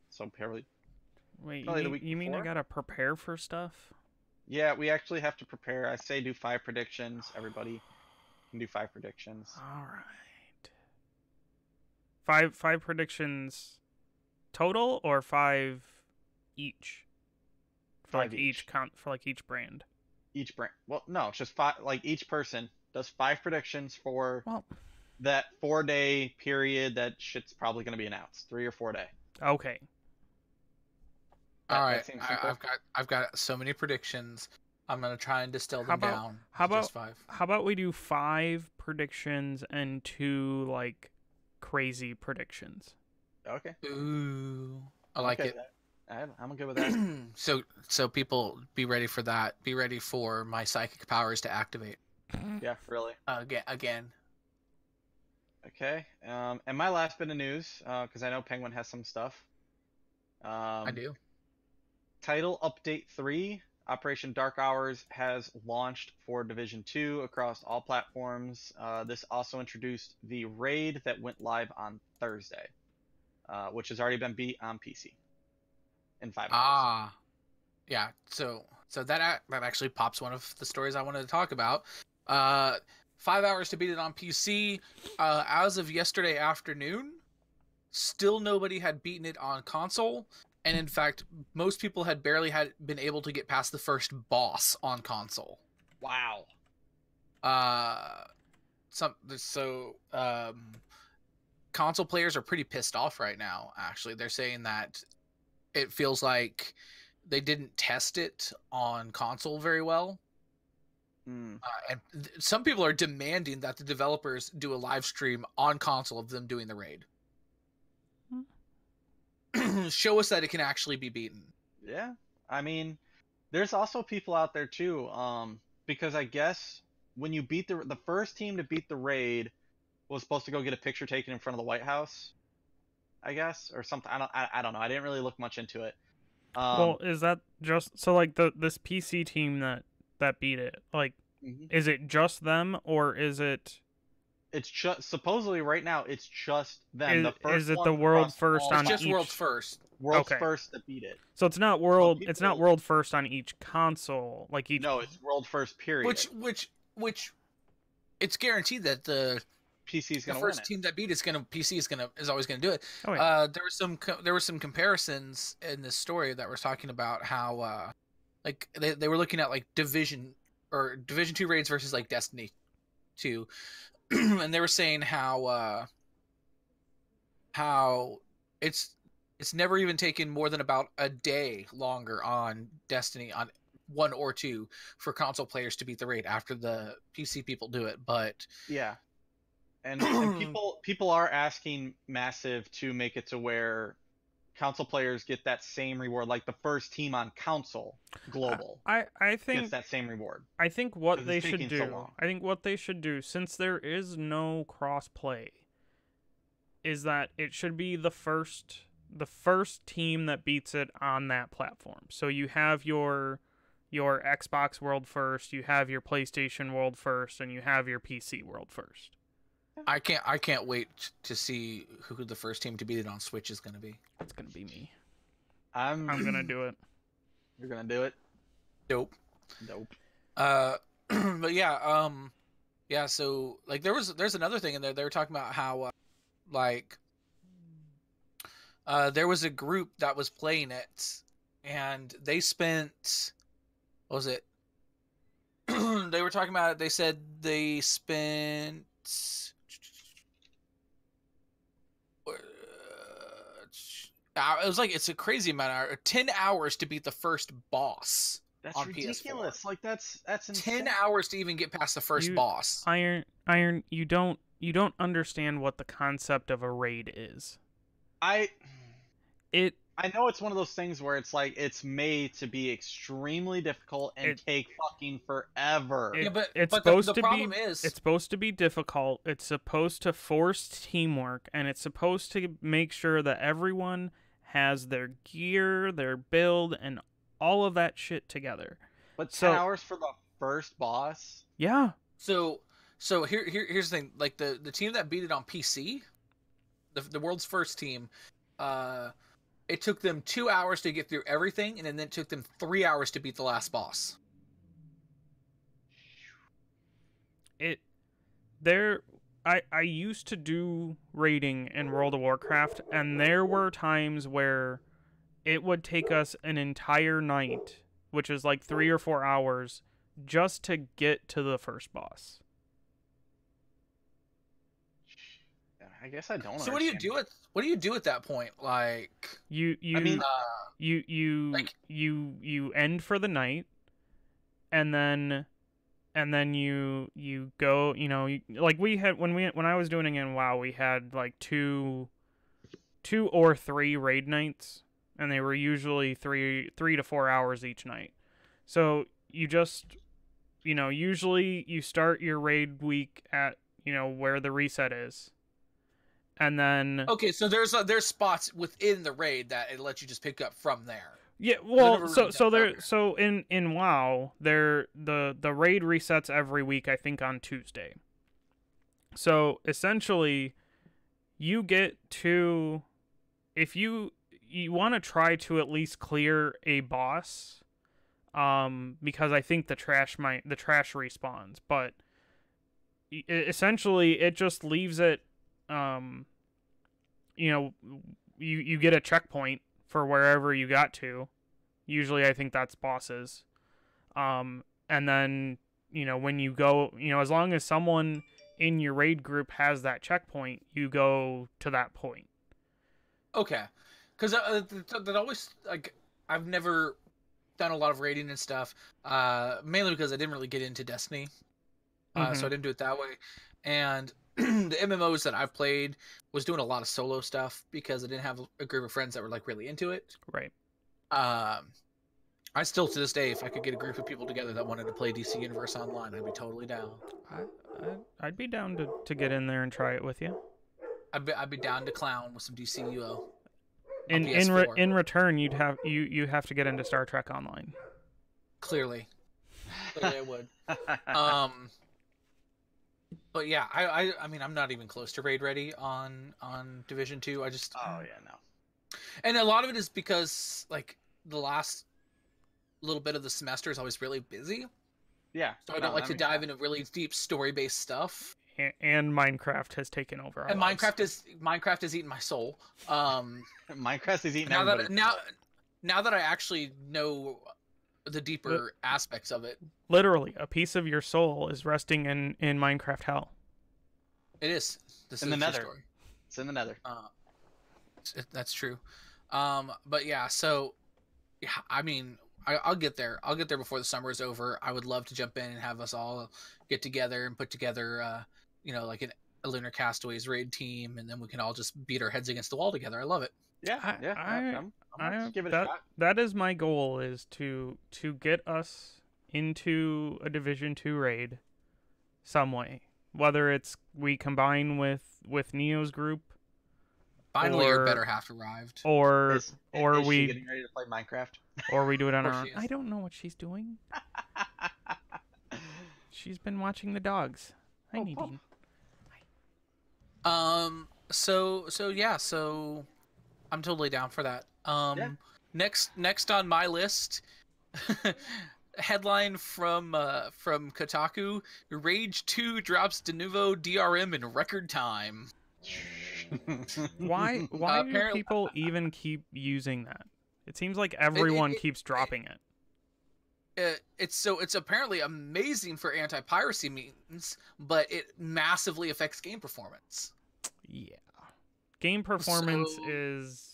So probably, Wait, Probably the week you mean I before? gotta prepare for stuff? yeah, we actually have to prepare. I say do 5 predictions. Everybody can do 5 predictions. All right. Five predictions total or 5 each? For Five like each. for like each brand. Each brand. Well, no, it's just 5. Like each person does 5 predictions for Well, that 4-day period that shit's probably going to be announced. 3 or 4 day. okay. That- All that right, seems simple. I've got so many predictions. I'm gonna try and distill How them about- down. how to just 5. How about we do 5 predictions and 2 like crazy predictions? Okay. Ooh, I like Okay, it. I'm good with that. So people be ready for that. Be ready for my psychic powers to activate Yeah, really. again. Okay. And my last bit of news, because I know Penguin has some stuff. I do. Title Update 3, Operation Dark Hours, has launched for Division 2 across all platforms. This also introduced the raid that went live on Thursday, which has already been beat on PC in 5 hours. Ah, yeah. So that actually pops one of the stories I wanted to talk about. 5 hours to beat it on PC. As of yesterday afternoon, still nobody had beaten it on console, and in fact, most people had barely been able to get past the first boss on console. Wow. Console players are pretty pissed off right now. Actually, they're saying that it feels like they didn't test it on console very well. Some people are demanding that the developers do a live stream on console of them doing the raid. Show us that it can actually be beaten. Yeah. I mean, there's also people out there too, because I guess when you beat the first team to beat the raid was supposed to go get a picture taken in front of the White House, I guess, or something. I don't know. I didn't really look much into it. Well, is that just so like this PC team that beat it? Like, Mhm. is it just them or is it? It's just supposedly right now. It's just them. Is- the first is it one the world across first all on It's just each- world's first. world's Okay. first that beat it? So it's not world. It's not people- world first on each console. Like each. No, it's world first. Period. Which, it's guaranteed that the PC's gonna first win it. team that beat is always gonna do it. Oh, yeah. There were some comparisons in this story that was talking about how like they were looking at like Division 2 raids versus like Destiny 2, and they were saying how it's never even taken more than about a day longer on Destiny on 1 or 2 for console players to beat the raid after the PC people do it, but Yeah. And people are asking Massive to make it to where console players get that same reward, like the first team on console global I gets think that same reward. I think what 'Cause they it's should taking so do. long. I think what they should do, since there is no cross play, is that it should be the first team that beats it on that platform. So you have your Xbox World first, you have your PlayStation World first, and you have your PC World first. I can't wait to see who the first team to beat it on Switch is going to be. It's gonna be me. I'm gonna do it. You're gonna do it. Dope. But yeah. So like, there's another thing in there. They were talking about how there was a group that was playing it, and they spent, what was it? They were talking about it. They said they spent. It was like, it's a crazy amount of 10 hours to beat the first boss. That's on ridiculous. PS4. Like that's insane. 10 hours to even get past the first boss. Iron, you don't understand what the concept of a raid is. I know it's one of those things where it's like it's made to be extremely difficult and take fucking forever. It's supposed to be difficult. It's supposed to force teamwork, and it's supposed to make sure that everyone has their gear, their build, and all of that shit together. But 10 hours for the first boss? Yeah. So here's the thing. Like, the team that beat it on PC, the world's first team, it took them 2 hours to get through everything, and then it took them 3 hours to beat the last boss. I used to do raiding in World of Warcraft, and there were times where it would take us an entire night, which is like 3 or 4 hours, just to get to the first boss. I guess I don't. So what do you do at that point? Like, you end for the night, and then you go. Like we had when I was doing it in WoW, we had like two or three raid nights, and they were usually 3 to 4 hours each night. So you just, usually you start your raid week at where the reset is. And then so there's spots within the raid that it lets you just pick up from there. Yeah, well, so in WoW, the raid resets every week, I think on Tuesday. So essentially, you get to, if you want to try to at least clear a boss, because I think the trash respawns, but essentially it just leaves it. You get a checkpoint for wherever you got to. Usually I think that's bosses. And then, when you go, as long as someone in your raid group has that checkpoint, you go to that point. Okay. Because that always, like, I've never done a lot of raiding and stuff, mainly because I didn't really get into Destiny. So I didn't do it that way. And the MMOs that I've played was doing a lot of solo stuff because I didn't have a group of friends that were like really into it. Right. I still, to this day, if I could get a group of people together that wanted to play DC Universe Online, I'd be totally down. I'd be down to get in there and try it with you. I'd be down to clown with some DCUO. In return, you have to get into Star Trek Online. Clearly I would. But yeah, I mean, I'm not even close to raid ready on Division 2. I just no. And a lot of it is because like the last little bit of the semester is always really busy. Yeah. So I don't like to dive into really deep story-based stuff. And Minecraft has taken over. And Minecraft has eaten my soul. Minecraft is eating now that I actually know the deeper aspects of it. Literally, a piece of your soul is resting in Minecraft hell. It is. This in is the a Nether. story. It's in the Nether. That's true. But yeah, so yeah, I mean, I'll get there. I'll get there before the summer is over. I would love to jump in and have us all get together and put together, like a Lunar Castaways raid team, and then we can all just beat our heads against the wall together. I love it. I'm gonna give it a shot. That is my goal, is to get us into a Division 2 raid some way. Whether it's we combine with Neo's group, Finally, your or better half arrived. or Is she we getting ready to play Minecraft? or we do it on Of our course own. she is. I don't know what she's doing. She's been watching the dogs. Hi, Oh, Nadine. Pump. So I'm totally down for that. Yeah. Next on my list, headline from Kotaku: Rage 2 drops de novo DRM in record time. Why do Apparently- people even keep using that? It seems like everyone keeps dropping it. It's apparently amazing for anti-piracy means, but it massively affects game performance. Yeah. Game performance So- is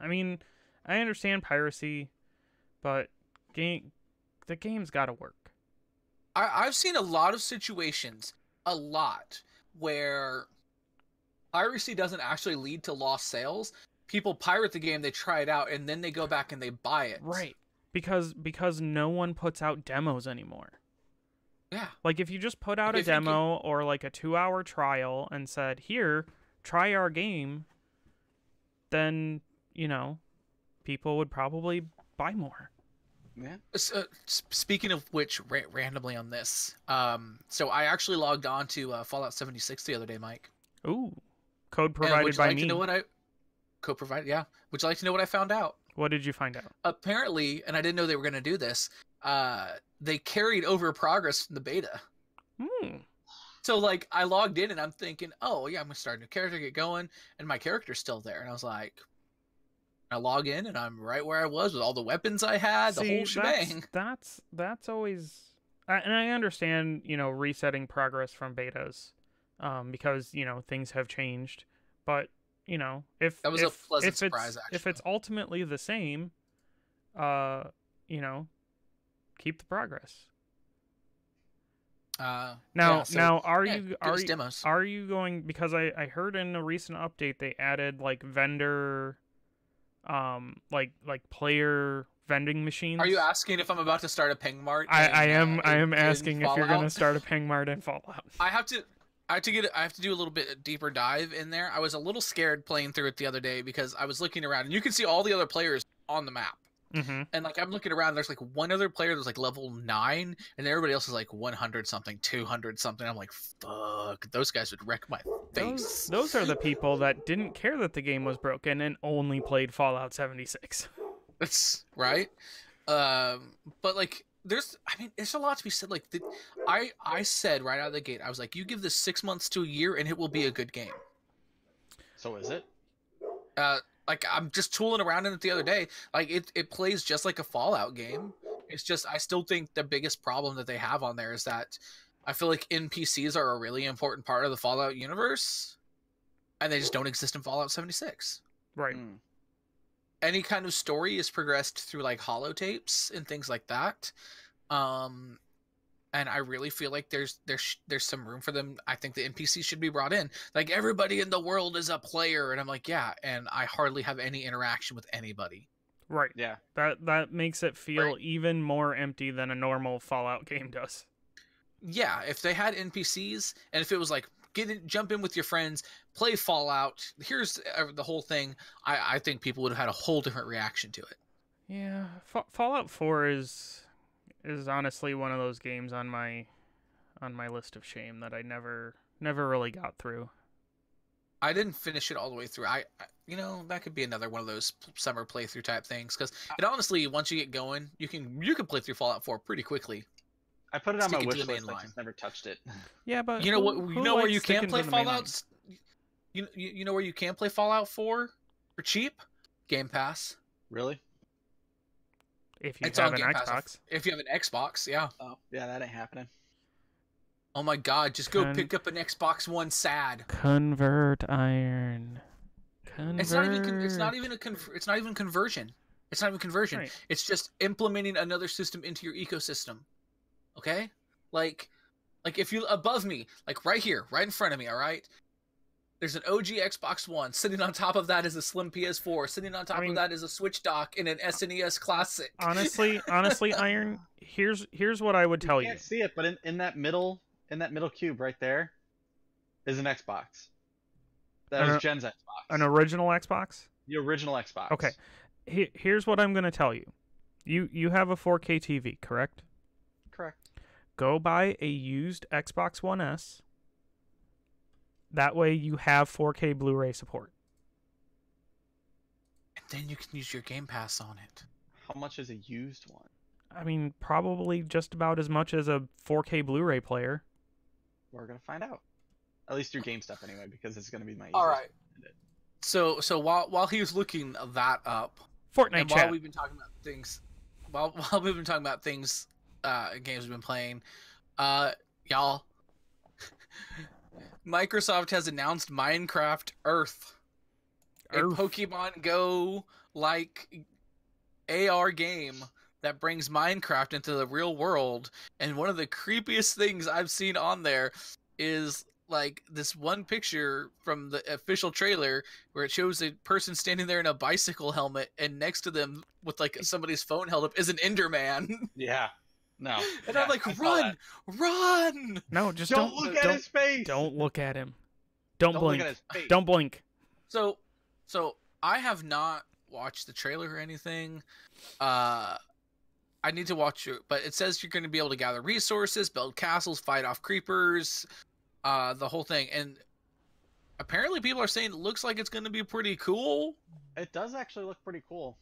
I mean, I understand piracy, but the game's got to work. I've seen a lot of situations, where piracy doesn't actually lead to lost sales. People pirate the game, they try it out, and then they go back and they buy it. Right. Because no one puts out demos anymore. Yeah. Like if you just put out If a you can- demo or like a 2-hour trial and said, "Here, try our game," then, people would probably buy more. Yeah. Speaking of which, randomly on this, so I actually logged on to Fallout 76 the other day, Mike. Ooh. Code And provided would you by like me. to know what I co-provided? Yeah. Would you like to know what I found out? What did you find out? Apparently, and I didn't know they were going to do this. They carried over progress from the beta. So like, I logged in and I'm thinking, oh yeah, I'm gonna start a new character, get going, and my character's still there. And I was like, I log in and I'm right where I was with all the weapons I had, the whole shebang. That's always, and I understand, resetting progress from betas, because things have changed, but if That was a pleasant surprise, if it's ultimately the same, keep the progress. Now are you going, because I heard in a recent update they added like vendor, like player vending machines. Are you asking if I'm about to start a ping mart? I am asking if you're Fallout? gonna start a ping mart in Fallout. I have to do a little bit deeper dive in there. I was a little scared playing through it the other day because I was looking around and you can see all the other players on the map. Mm-hmm. And like, I'm looking around, there's like one other player that's like level 9 and everybody else is like 100 something, 200 something. I'm like, fuck, those guys would wreck my face. Those are the people that didn't care that the game was broken and only played Fallout 76. That's right. But like, there's a lot to be said. Like, I said right out of the gate, I was like, you give this 6 months to a year and it will be a good game. So is it? Like, I'm just tooling around in it the other day. Like, it plays just like a Fallout game. It's just, I still think the biggest problem that they have on there is that I feel like NPCs are a really important part of the Fallout universe, and they just don't exist in Fallout 76. Right. Any kind of story is progressed through like holotapes and things like that. And I really feel like there's some room for them. I think the NPCs should be brought in. Like, everybody in the world is a player, and I'm like, yeah, and I hardly have any interaction with anybody. Right. Yeah. That makes it feel Right. even more empty than a normal Fallout game does. Yeah, if they had NPCs, and if it was like, jump in with your friends, play Fallout, here's the whole thing, I think people would have had a whole different reaction to it. Yeah, Fallout 4 is honestly one of those games on my list of shame that I never really got through. I didn't finish it all the way through. I that could be another one of those summer playthrough type things, because it honestly, once you get going, you can play through Fallout 4 pretty quickly. I put it on my Stick it to wish the main list. I line. just never touched it. Yeah, but You know what? who You know where likes you can sticking play to the main line? Fallout. You know where you can play Fallout 4 for cheap? Game Pass. Really? If you It's have on an Game Pass. Xbox. If you have an Xbox, yeah. Oh, yeah, that ain't happening. Oh my God! Just go pick up an Xbox One. Sad. Convert iron. Convert. It's not even conversion. It's not even conversion. Right. It's just implementing another system into your ecosystem. Okay? Like if you above me, like right here, right in front of me, all right? There's an OG Xbox One. Sitting on top of that is a slim PS4. Sitting on top of that is a Switch dock and an SNES Classic. Honestly, Iron, here's what I would tell You you. can't see it, but in that middle cube right there is an Xbox. That was Jen's Xbox. An original Xbox? The original Xbox. Okay. Here's what I'm going to tell you. You have a 4K TV, correct? Correct. Go buy a used Xbox One S. That way you have 4K Blu-ray support. And then you can use your Game Pass on it. How much is a used one? I mean, probably just about as much as a 4K Blu-ray player. We're gonna find out. At least through GameStop anyway, because it's gonna be my. All right. So while he was looking that up, Fortnite and chat. while we've been talking about things, while we've been talking about things, games we've been playing, y'all, Microsoft has announced Minecraft Earth, a Pokemon Go like AR game that brings Minecraft into the real world. And one of the creepiest things I've seen on there is like this one picture from the official trailer where it shows a person standing there in a bicycle helmet, and next to them with like somebody's phone held up is an Enderman. Yeah. No. And I'm like, run! No, just don't look at his face. Don't look at him. Don't blink. Look at his face. Don't blink. So I have not watched the trailer or anything. I need to watch it, but it says you're going to be able to gather resources, build castles, fight off creepers, the whole thing. And apparently people are saying it looks like it's going to be pretty cool. It does actually look pretty cool.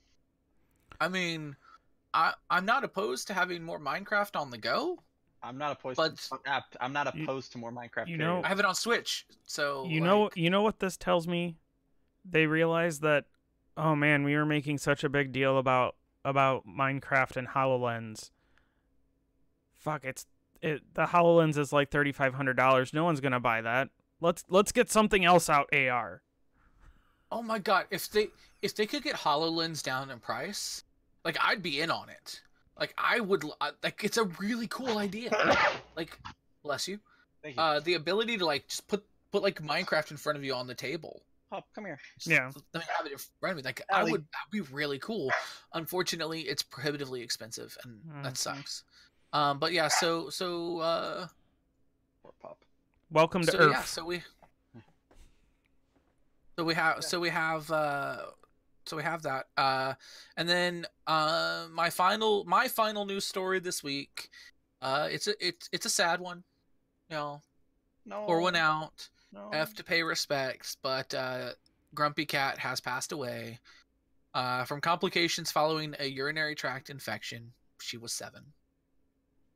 I mean, I'm not opposed to having more Minecraft on the go. I'm not opposed. But I'm not opposed to more Minecraft. You know, I have it on Switch, so you know what this tells me? They realized that, oh man, we were making such a big deal about Minecraft and HoloLens. Fuck, the HoloLens is like $3,500. No one's gonna buy that. Let's get something else out. AR. Oh my god, if they could get HoloLens down in price, like I'd be in on it. Like I would like it's a really cool idea. Like, bless you. Thank you. The ability to like just put like Minecraft in front of you on the table. Oh, come here. Just Yeah. let me have it in front of me. Like Allie. that'd be really cool. Unfortunately, it's prohibitively expensive, and that sucks. But yeah, so Poor pup. Welcome to so Earth. yeah, so we have that. And then my final news story this week. It's a sad one. You know, No. pour one out. No. I have to pay respects, but Grumpy Cat has passed away from complications following a urinary tract infection. She was 7.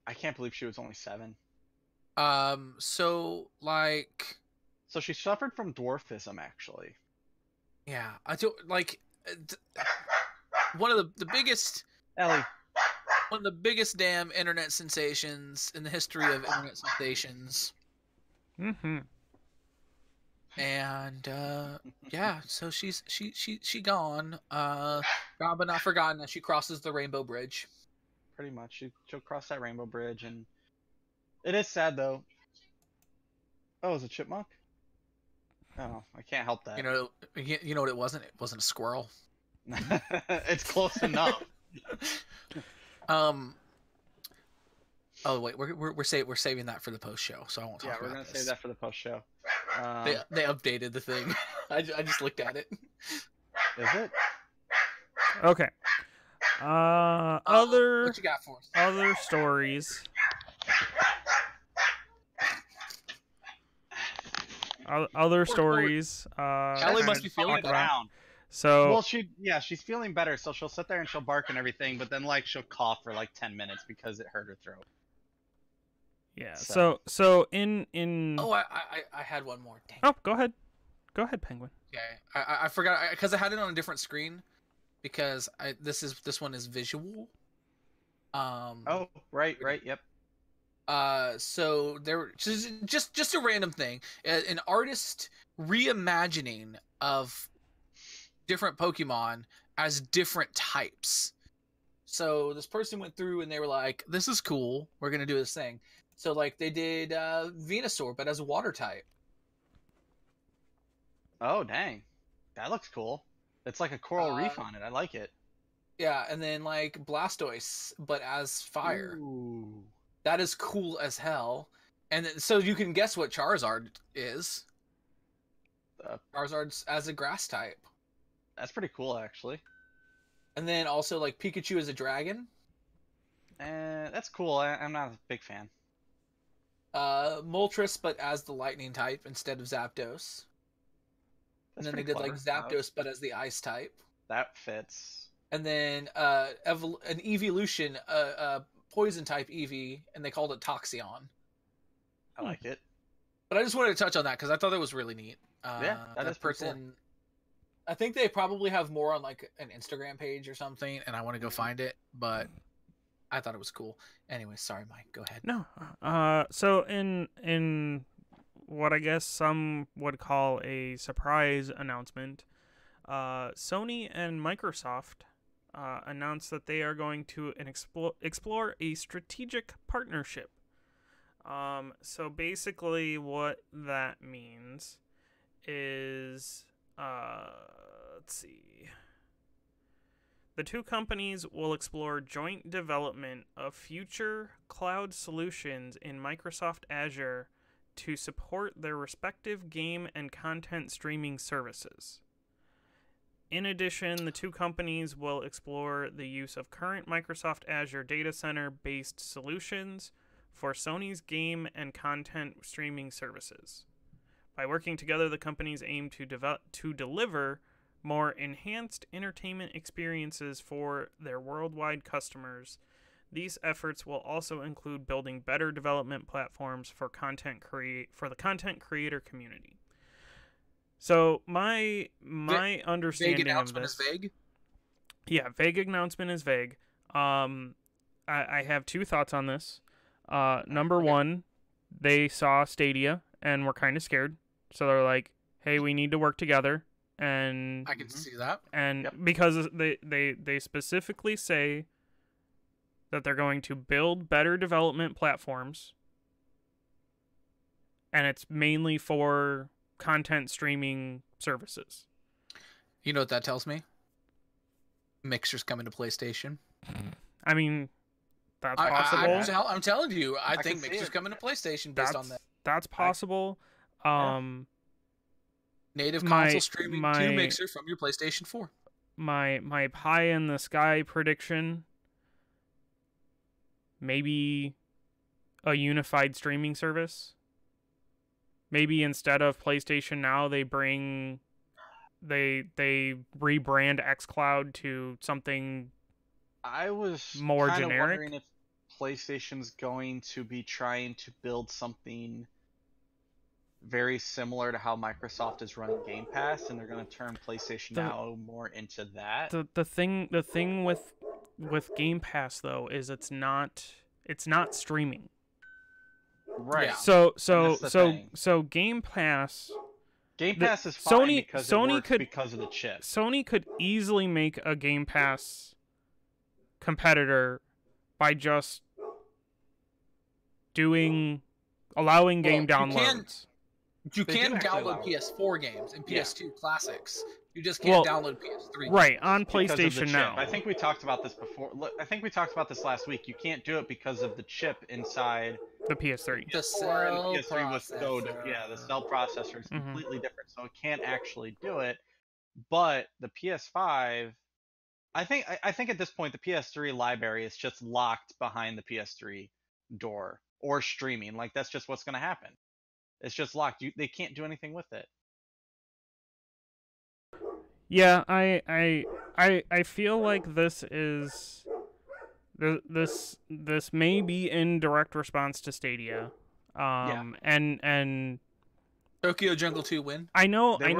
I can't believe she was only 7. So like, So she suffered from dwarfism, actually. yeah, I do like one of the biggest. Ellie. One of the biggest damn internet sensations in the history of internet sensations. Mm-hmm. And yeah, so she gone. Gone but not forgotten as she crosses the Rainbow Bridge. Pretty much. She'll cross that rainbow bridge, and it is sad though. Oh, is it a chipmunk? Oh, I can't help that. You know what it wasn't? It wasn't a squirrel. It's close enough. Oh wait, we're saving that for the post show, so I won't talk Yeah, we're about gonna this. save that for the post show. They updated the thing. I just looked at it. Is it? Okay. Other What you got for us? other stories. Other stories. Ellie must be feeling talk better. about. So Well, she's feeling better, so she'll sit there and she'll bark and everything, but then like she'll cough for like 10 minutes because it hurt her throat. yeah. So- So in. Oh, I had one more. Dang. Oh, go ahead, Penguin. Okay, I forgot because I had it on a different screen because this one is visual. Oh, right, yep. So there just a random thing, an artist reimagining of different Pokemon as different types. So this person went through and they were like, "This is cool. We're gonna do this thing." So like they did Venusaur, but as a water type. Oh, dang. That looks cool. It's like a coral reef on it. I like it. Yeah, and then like Blastoise, but as fire. Ooh. That is cool as hell. And then, so you can guess what Charizard is. Charizard's as a grass type. That's pretty cool, actually. And then also like Pikachu as a dragon. That's cool. I'm not a big fan. Moltres, but as the lightning type instead of Zapdos. And That's then they pretty did like clever. Zapdos, but as the ice type. That fits. And then an evolution, poison type Eevee, and they called it Toxeon. I like it. But I just wanted to touch on that because I thought that was really neat. Yeah, that is pretty cool. I think they probably have more on like an Instagram page or something, and I want to go find it. But I thought it was cool. Anyway, sorry, Mike. Go ahead. No. So in what I guess some would call a surprise announcement, Sony and Microsoft announced that they are going to explore a strategic partnership. So basically, what that means is, let's see. The two companies will explore joint development of future cloud solutions in Microsoft Azure to support their respective game and content streaming services. In addition, the two companies will explore the use of current Microsoft Azure data center-based solutions for Sony's game and content streaming services. By working together, the companies aim to deliver more enhanced entertainment experiences for their worldwide customers. These efforts will also include building better development platforms for the content creator community. So my understanding Vague announcement of this is vague. Yeah, vague announcement is vague. I have two thoughts on this. Number one, they saw Stadia and were kind of scared, so they're like, "Hey, we need to work together." And I can see that. And Yep. because they specifically say that they're going to build better development platforms, and it's mainly for content streaming services. You know what that tells me? Mixer's coming to PlayStation. I mean, that's possible. I'm telling you, I can think see Mixer's it. coming to PlayStation based on that. That's possible. Native my- console streaming my- to Mixer from your PlayStation 4. My pie in the sky prediction, maybe a unified streaming service. Maybe instead of PlayStation Now, they rebrand xCloud to something I was more kind of generic. wondering if PlayStation's going to be trying to build something very similar to how Microsoft is running Game Pass, and they're going to turn PlayStation Now more into that. The thing with Game Pass though is it's not streaming. Right. Yeah. So Game Pass. Game the- Pass is fine Sony- because Sony it works could- because of the chip. Sony could easily make a Game Pass competitor by just allowing game downloads. You They can do actually allow download it. PS4 games and PS2 classics. You just Well, can't download PS3. Right, on Because of the PlayStation chip. Now. I think we talked about this before. I think we talked about this last week. You can't do it because of the chip inside The PS3. The PS4 and cell PS3 was so processor. yeah, the cell processor is Mhm. completely different, so it can't actually do it. But the PS5, I think at this point the PS3 library is just locked behind the PS3 door or streaming. Like that's just what's going to happen. It's just locked. They can't do anything with it. Yeah, I feel like this may be in direct response to Stadia. And Tokyo Jungle 2 win. I know They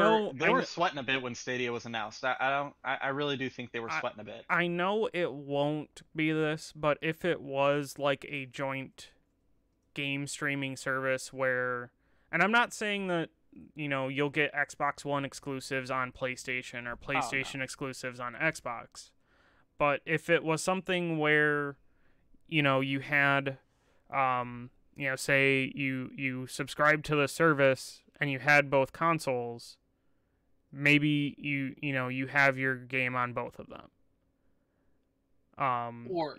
were sweating a bit when Stadia was announced. I really do think they were sweating a bit. I know it won't be this, but if it was like a joint game streaming service where, and I'm not saying that, you'll get Xbox One exclusives on PlayStation or PlayStation exclusives on Xbox, but if it was something where, you had, say you subscribe to the service and you had both consoles, maybe you have your game on both of them. Or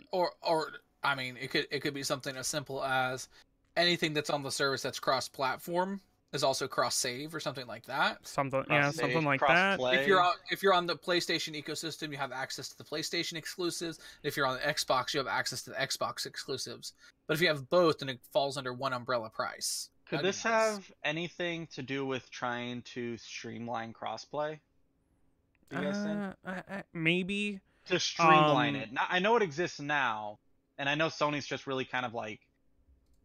I mean, it could be something as simple as anything that's on the service that's cross-platform. is also cross save or something like that. Something Cross-save, something like that. cross-play. If you're on the PlayStation ecosystem, you have access to the PlayStation exclusives. If you're on the Xbox, you have access to the Xbox exclusives. But if you have both, then it falls under one umbrella price. Could That'd be this nice. have anything to do with trying to streamline crossplay? Do you guys think? Maybe. To streamline um, it. Now, I know it exists now, and I know Sony's just really kind of like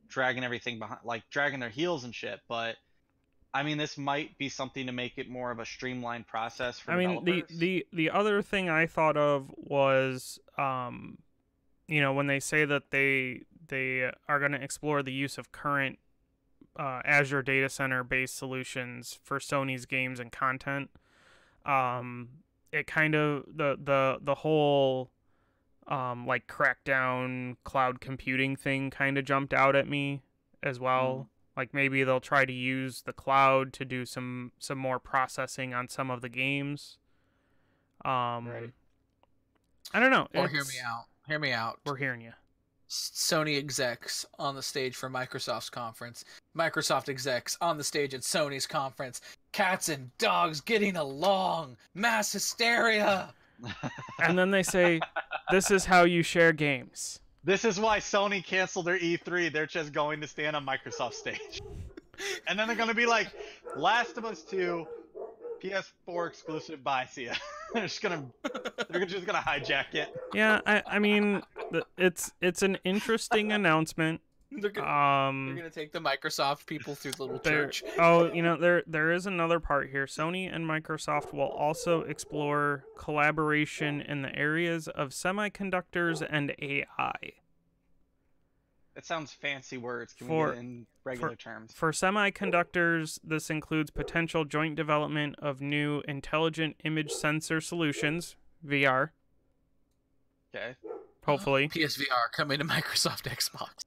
dragging everything behind, like dragging their heels and shit. But I mean, this might be something to make it more of a streamlined process for I mean, developers. the other thing I thought of was, you know, when they say that they are going to explore the use of current Azure data center based solutions for Sony's games and content. It kind of the whole like crackdown cloud computing thing kind of jumped out at me as well. Like maybe they'll try to use the cloud to do some more processing on some of the games. Right. I don't know. Or hear me out. Hear me out. We're hearing you. Sony execs on the stage for Microsoft's conference. Microsoft execs on the stage at Sony's conference. Cats and dogs getting along. Mass hysteria. And then they say, "This is how you share games." This is why Sony canceled their E3. They're just going to stand on Microsoft stage. And then they're going to be like, Last of Us 2, PS4 exclusive, bye, see ya. They're just gonna hijack it. Yeah, I mean, it's an interesting announcement. They're gonna take the Microsoft people through the little church. Oh, you know, there is another part here. Sony and Microsoft will also explore collaboration in the areas of semiconductors and AI. That sounds fancy words. Can For- we get it in regular terms? For semiconductors, this includes potential joint development of new intelligent image sensor solutions, VR, Okay. hopefully, PSVR coming to Microsoft Xbox.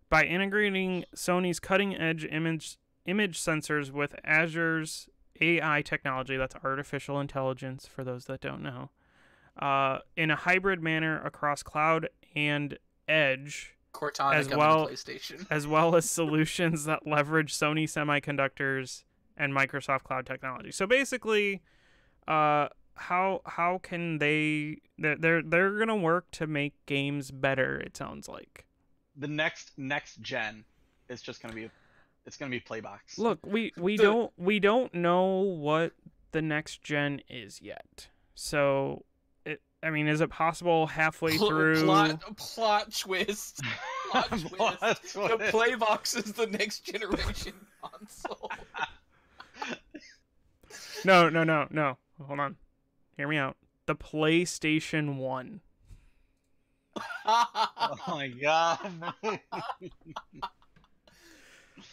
by integrating Sony's cutting-edge image sensors with Azure's AI technology, that's artificial intelligence for those that don't know, in a hybrid manner across cloud and edge, Cortana as coming well- to PlayStation. as well as solutions that leverage Sony semiconductors and Microsoft cloud technology. So basically, how can they're gonna work to make games better, it sounds like. The next gen is just gonna be Playbox. Look, we don't know what the next gen is yet. So I mean, is it possible halfway through? Plot twist. Plot twist. The Playbox is the next generation console. No. Hold on. Hear me out. The PlayStation 1. Oh my god.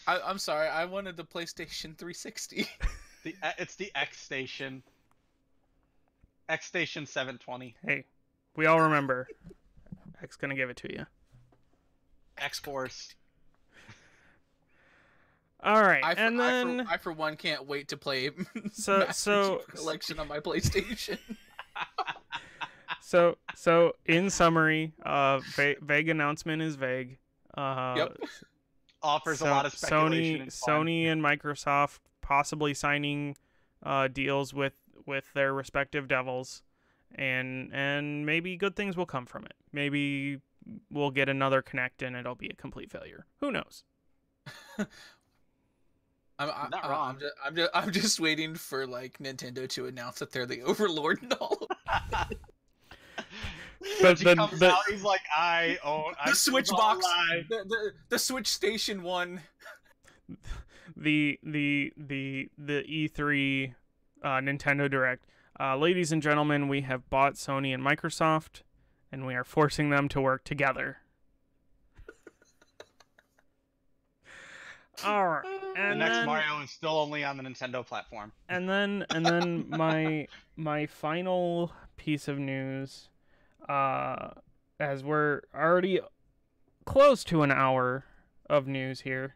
I'm sorry. I wanted the PlayStation 360. It's the X Station. X Station 720. Hey, we all remember. X gonna give it to you. X Force. All right, I for one can't wait to play Master Chief Collection on my PlayStation. So in summary, vague announcement is vague. Yep. Offers a lot of speculation. and fun. Sony and Microsoft possibly signing deals with their respective devils, and maybe good things will come from it. Maybe we'll get another Kinect and it'll be a complete failure. Who knows? Not wrong. I'm just waiting for like Nintendo to announce that they're the overlord and all. But he comes out, he's like, I own The Switch box, the Switch Station 1. The E3 Nintendo Direct. Ladies and gentlemen, we have bought Sony and Microsoft, and we are forcing them to work together. All right. And the next then, Mario is still only on the Nintendo platform. And then my final piece of news, as we're already close to an hour of news here,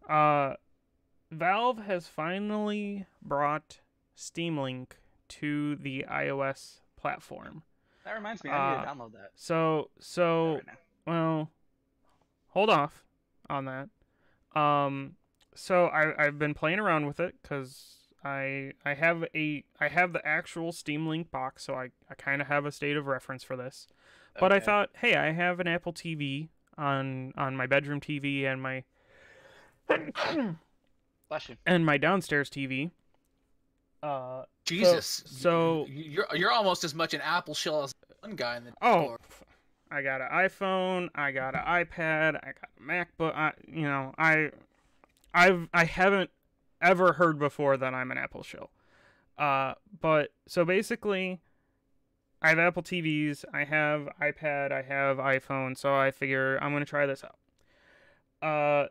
Valve has finally brought Steam Link to the iOS platform. That reminds me, I need to download that. So Right now. well, hold off on that. So I've been playing around with it because I have the actual Steam Link box, so I kind of have a state of reference for this. But I Okay. thought, hey, I have an Apple TV on my bedroom TV and my Bless you. and my downstairs TV. Jesus, so you're almost as much an Apple shell as one guy in the oh, Discord. I got an iPhone, I got an iPad, I got a MacBook. I haven't ever heard before that I'm an Apple shill. But so basically, I have Apple TVs, I have iPad, I have iPhone, so I figure I'm gonna try this out.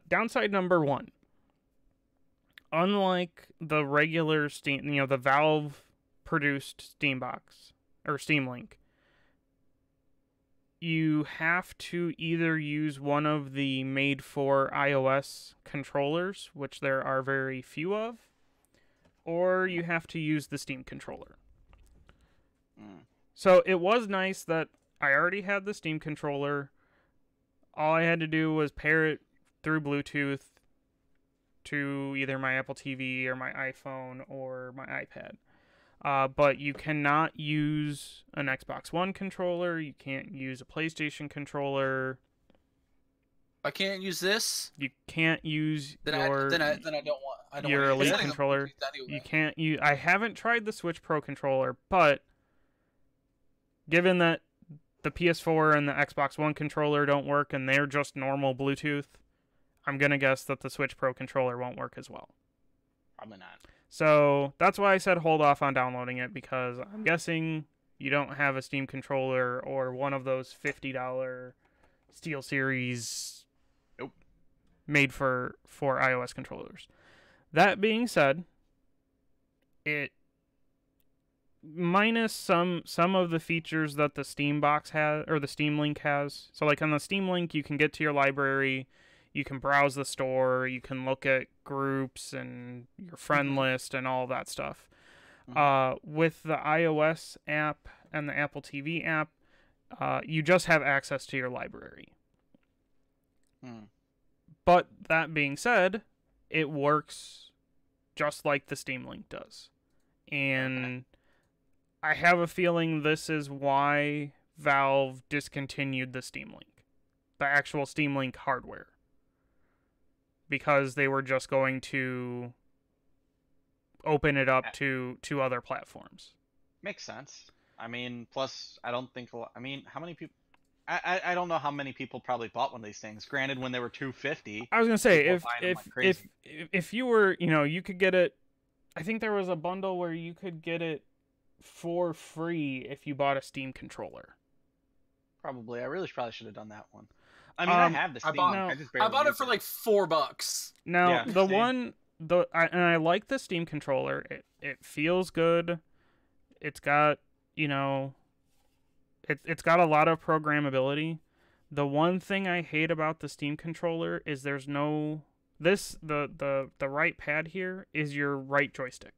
Downside number one. Unlike the regular Steam, the Valve produced Steam box or Steam Link, you have to either use one of the made for iOS controllers, which there are very few of, or you have to use the Steam controller. So it was nice that I already had the Steam controller. All I had to do was pair it through Bluetooth to either my Apple TV or my iPhone or my iPad. But you cannot use an Xbox One controller. You can't use a PlayStation controller. I can't use this. You can't use Then I don't want. I don't your want to use Elite any of them controller. anyway. You can't use. I haven't tried the Switch Pro controller, but given that the PS4 and the Xbox One controller don't work and they're just normal Bluetooth, I'm gonna guess that the Switch Pro controller won't work as well. Probably not. So that's why I said hold off on downloading it, because I'm guessing you don't have a Steam controller or one of those $50 SteelSeries Nope. made for iOS controllers. That being said, it minus some of the features that the Steam box has or the Steam Link has. So like on the Steam Link, you can get to your library, you can browse the store, you can look at groups and your friend list and all that stuff. With the iOS app and the Apple TV app, you just have access to your library. But that being said, it works just like the Steam Link does. And I have a feeling this is why Valve discontinued the Steam Link, the actual Steam Link hardware. Because they were just going to open it up to other platforms. Makes sense. I mean, plus, I don't think. I mean, how many people? I don't know how many people probably bought one of these things. Granted, when they were $250. I was gonna say people buying them like crazy. if you were, you could get it. I think there was a bundle where you could get it for free if you bought a Steam controller. Probably. I really probably should have done that one. I mean, I have the Steam. I bought it for like $4. Now Yeah, the same. one and I like the Steam controller. It feels good. It's got it's got a lot of programmability. The one thing I hate about the Steam controller is there's no the right pad here is your right joystick.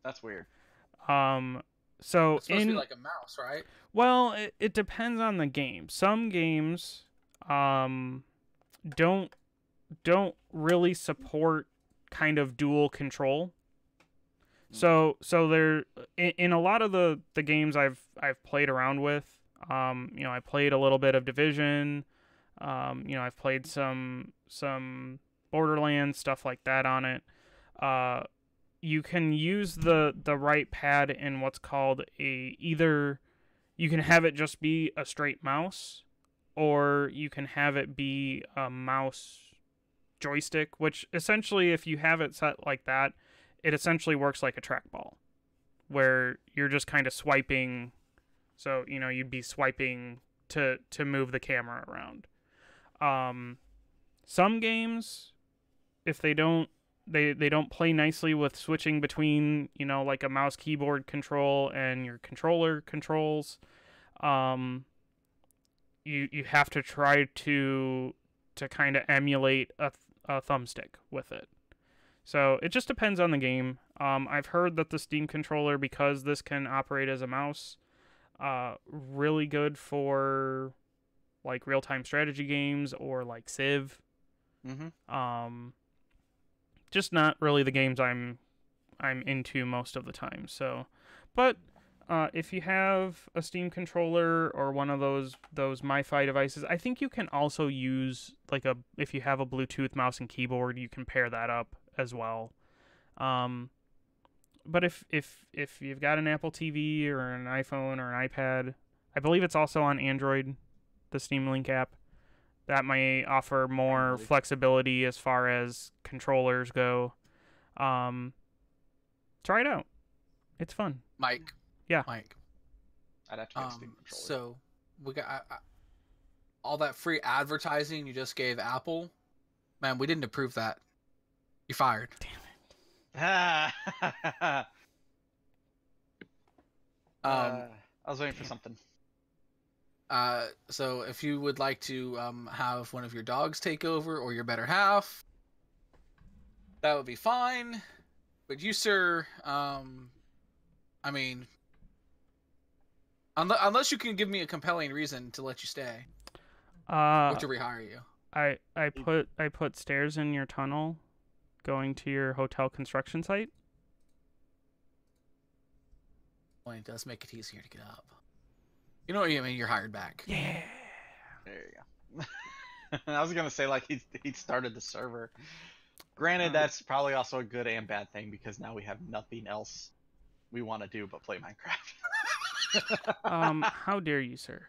That's weird. So It's supposed to be like a mouse, right? well, it depends on the game. Some games don't really support kind of dual control. So there in a lot of the games I've played around with, I played a little bit of Division, I've played some Borderlands, stuff like that on it. You can use the right pad in what's called either you can have it just be a straight mouse, or you can have it be a mouse joystick, which essentially, if you have it set like that, it essentially works like a trackball, where you're just kind of swiping. So, you'd be swiping to move the camera around. Some games, if they don't play nicely with switching between, like a mouse keyboard control and your controller controls. You have to try to kind of emulate a thumbstick with it. So it just depends on the game. I've heard that the Steam controller, because this can operate as a mouse, really good for like real-time strategy games or like Civ. Mm-hmm. Just not really the games I'm into most of the time. So, but if you have a Steam controller or one of those MiFi devices, I think you can also use if you have a Bluetooth mouse and keyboard, you can pair that up as well. But if you've got an Apple TV or an iPhone or an iPad, I believe it's also on Android, the Steam Link app. That may offer more flexibility as far as controllers go. Try it out. It's fun. Mike. Yeah. Mike. I'd have to get a Steam controller. So we got all that free advertising you just gave Apple. Man, we didn't approve that. You're fired. Damn it. I was waiting for something. So if you would like to have one of your dogs take over or your better half, that would be fine. But you, sir, I mean, unless you can give me a compelling reason to let you stay or to rehire you. I put stairs in your tunnel going to your hotel construction site. Well, it does make it easier to get up. You know what I mean? You're hired back. Yeah. There you go. I was gonna say like he started the server. Granted, that's probably also a good and bad thing because now we have nothing else we want to do but play Minecraft. How dare you, sir?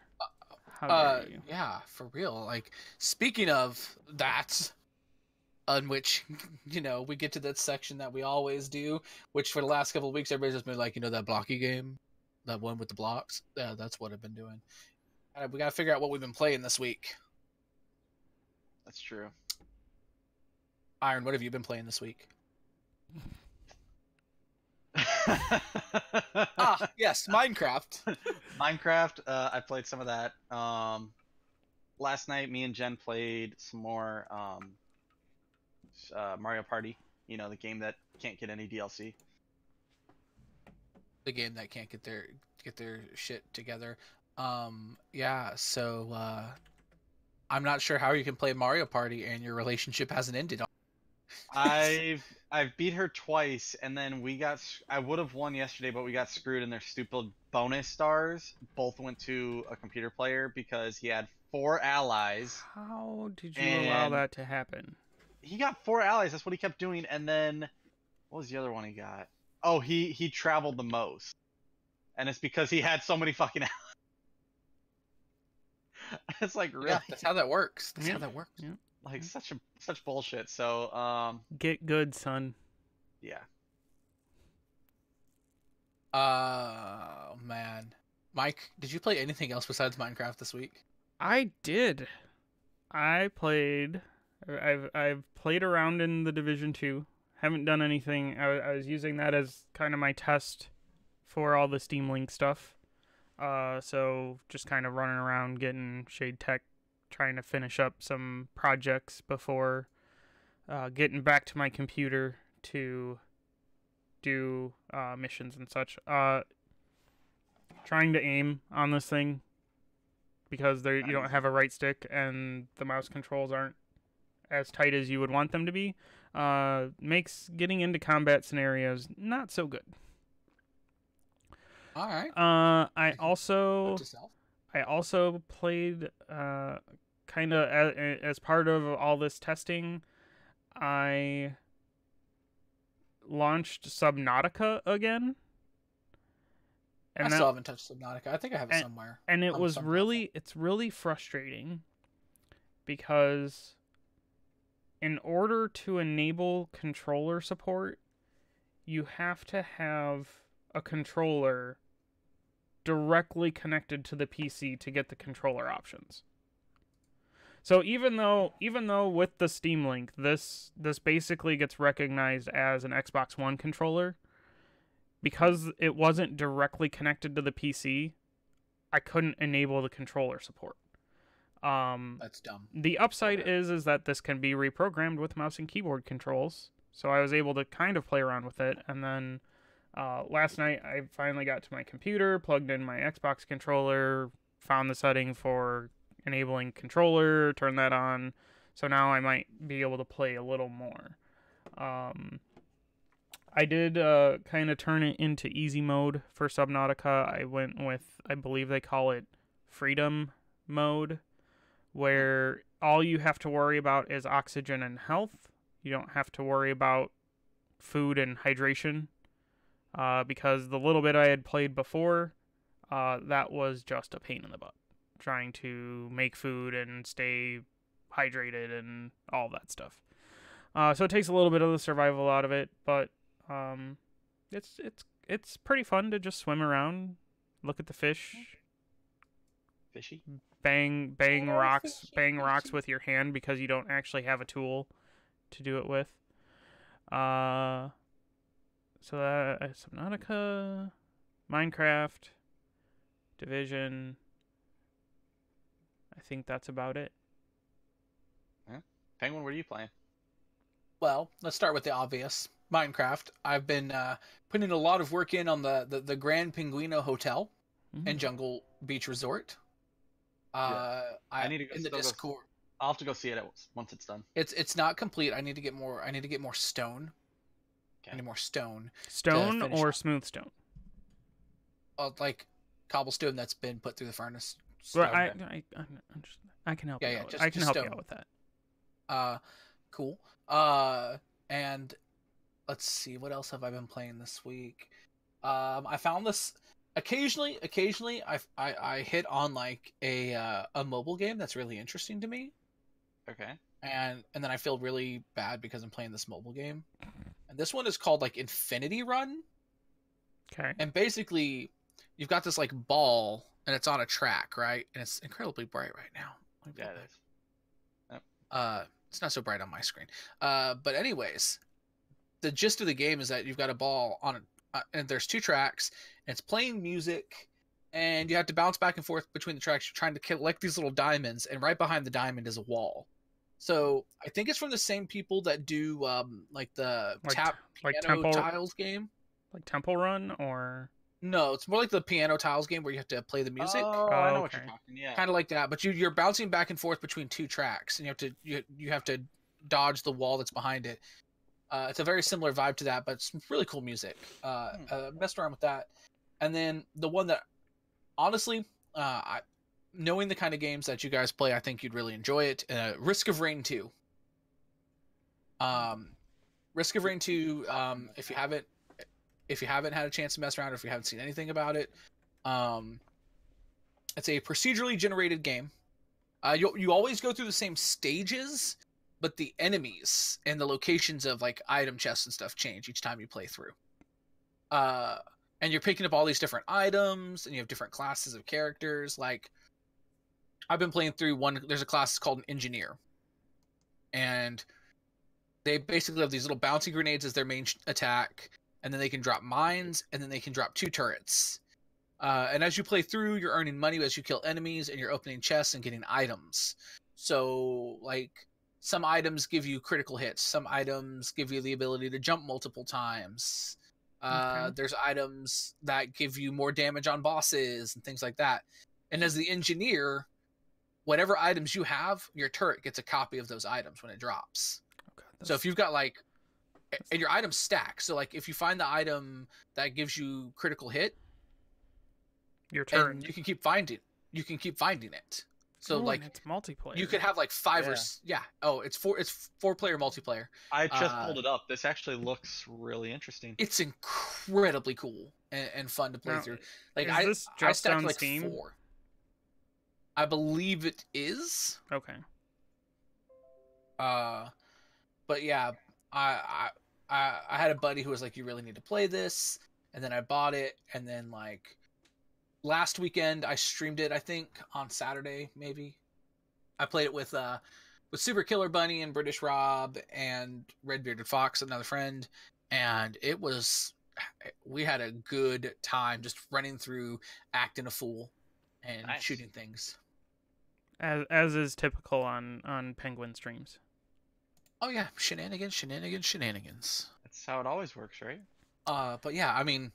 How dare you? Yeah, for real. Like, speaking of that, on which, we get to that section that we always do, which for the last couple of weeks, everybody's just been like, that blocky game? That one with the blocks? Yeah, that's what I've been doing. We gotta figure out what we've been playing this week. That's true. Iron, what have you been playing this week? Yes, Minecraft. Minecraft, I played some of that. Last night, me and Jen played some more Mario Party. The game that can't get any DLC. The game that can't get their shit together. Yeah, so I'm not sure how you can play Mario Party and your relationship hasn't ended. I've beat her twice, and then I would have won yesterday, but we got screwed, and their stupid bonus stars both went to a computer player because he had 4 allies. How did you allow that to happen? He got 4 allies. That's what he kept doing, and then what was the other one he got? Oh, he traveled the most, and it's because he had so many fucking allies. It's like, really? Yeah, that's how that works. That's how that works. Yeah. Like such bullshit. So get good, son. Yeah. Man, Mike, did you play anything else besides Minecraft this week? I did. I've played around in the Division 2. Haven't done anything. I was using that as kind of my test for all the Steam Link stuff. So just kind of running around getting Shade Tech, trying to finish up some projects before getting back to my computer to do missions and such. Trying to aim on this thing because you don't have a right stick and the mouse controls aren't as tight as you would want them to be. Makes getting into combat scenarios not so good. All right. I also played kind of as part of all this testing. I launched Subnautica again. And I still haven't touched Subnautica. I think I have it somewhere. And it's really frustrating because in order to enable controller support, you have to have a controller directly connected to the PC to get the controller options. So even though with the Steam Link, this basically gets recognized as an Xbox One controller, because it wasn't directly connected to the PC, I couldn't enable the controller support. That's dumb. The upside is that this can be reprogrammed with mouse and keyboard controls, so I was able to kind of play around with it, and then last night I finally got to my computer, plugged in my Xbox controller, found the setting for enabling controller, turned that on, So now I might be able to play a little more. I did kind of turn it into easy mode for Subnautica. I went with, I believe they call it freedom mode, where all you have to worry about is oxygen and health. You don't have to worry about food and hydration, because the little bit I had played before, that was just a pain in the butt, trying to make food and stay hydrated and all that stuff. So it takes a little bit of the survival out of it, but it's pretty fun to just swim around, look at the fish, Fishy. bang rocks with your hand because you don't actually have a tool to do it with. So that Subnautica, Minecraft, Division. I think that's about it. Penguin, what are you playing? Well, let's start with the obvious. Minecraft. I've been putting in a lot of work in on the Grand Pinguino Hotel and Jungle Beach Resort. I need to go in the Discord. I'll have to go see it once it's done. It's not complete. I need to get more stone. Okay. I need more stone. Stone or smooth stone? Like cobblestone that's been put through the furnace. Well, I can help you out. I can help you out with that. Cool. And let's see, what else have I been playing this week? I found this occasionally I hit on like a mobile game that's really interesting to me. Okay. And then I feel really bad because I'm playing this mobile game. And this one is called like Infinity Run. Okay. And basically you've got this like ball and it's on a track, right? And it's incredibly bright right now. Yeah, it is. Yep. It's not so bright on my screen. But anyways, the gist of the game is that you've got a ball on and there's two tracks, and it's playing music, and you have to bounce back and forth between the tracks. You're trying to collect these little diamonds, and right behind the diamond is a wall. So I think it's from the same people that do like the piano Temple tiles game. Like Temple Run, or no, it's more like the piano tiles game where you have to play the music. Oh, I know what okay. you're talking. Yeah. Kind of like that, but you're bouncing back and forth between two tracks, and you have to dodge the wall that's behind it. It's a very similar vibe to that, but it's really cool music. Messed around with that, and then the one that honestly, knowing the kind of games that you guys play, I think you'd really enjoy it. Risk of Rain 2. Risk of Rain 2. If you haven't had a chance to mess around, or if you haven't seen anything about it, it's a procedurally generated game. You always go through the same stages, but the enemies and the locations of like item chests and stuff change each time you play through. And you're picking up all these different items, and you have different classes of characters. Like, I've been playing through one. There's a class called an engineer, and they basically have these little bouncy grenades as their main attack, and then they can drop mines, and then they can drop 2 turrets. And as you play through, you're earning money as you kill enemies, and you're opening chests and getting items. So, like, some items give you critical hits. Some items give you the ability to jump multiple times. Okay. There's items that give you more damage on bosses and things like that. And as the engineer, whatever items you have, your turret gets a copy of those items when it drops. Okay, so if you've got like, and your items stack. So like if you find the item that gives you critical hit, your turn, you can keep finding it. So like it's multiplayer. You could have like 5 or it's 4-player multiplayer. I just pulled it up. This actually looks really interesting. It's incredibly cool and fun to play through. Like is this just I on like Steam? 4. I believe it is. Okay. But yeah, I had a buddy who was like, "You really need to play this," and then I bought it, and then like last weekend I streamed it. I think on Saturday maybe. I played it with Super Killer Bunny and British Rob and Red Bearded Fox, another friend, and we had a good time just running through, acting a fool, and shooting things. As is typical on Penguin streams. Oh yeah, shenanigans. That's how it always works, right? But yeah, I mean,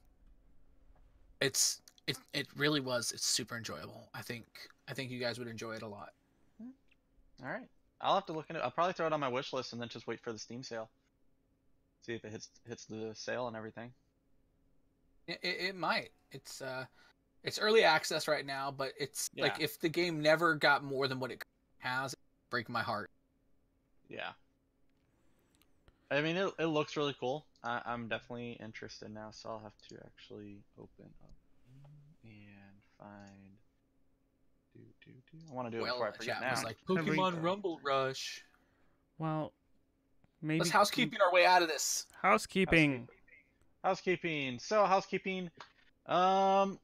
it really was. It's super enjoyable. I think you guys would enjoy it a lot. All right. I'll have to look into it. I'll probably throw it on my wish list and then just wait for the Steam sale. See if it hits the sale and everything. It might. It's early access right now, but it's like if the game never got more than what it has, it'd break my heart. Yeah. I mean, it looks really cool. I'm definitely interested now, so I'll have to actually open up and find. I want to do it before I forget now. Was like Pokemon Rumble Rush. Well, maybe let's housekeeping our way out of this. Housekeeping. So housekeeping. I'm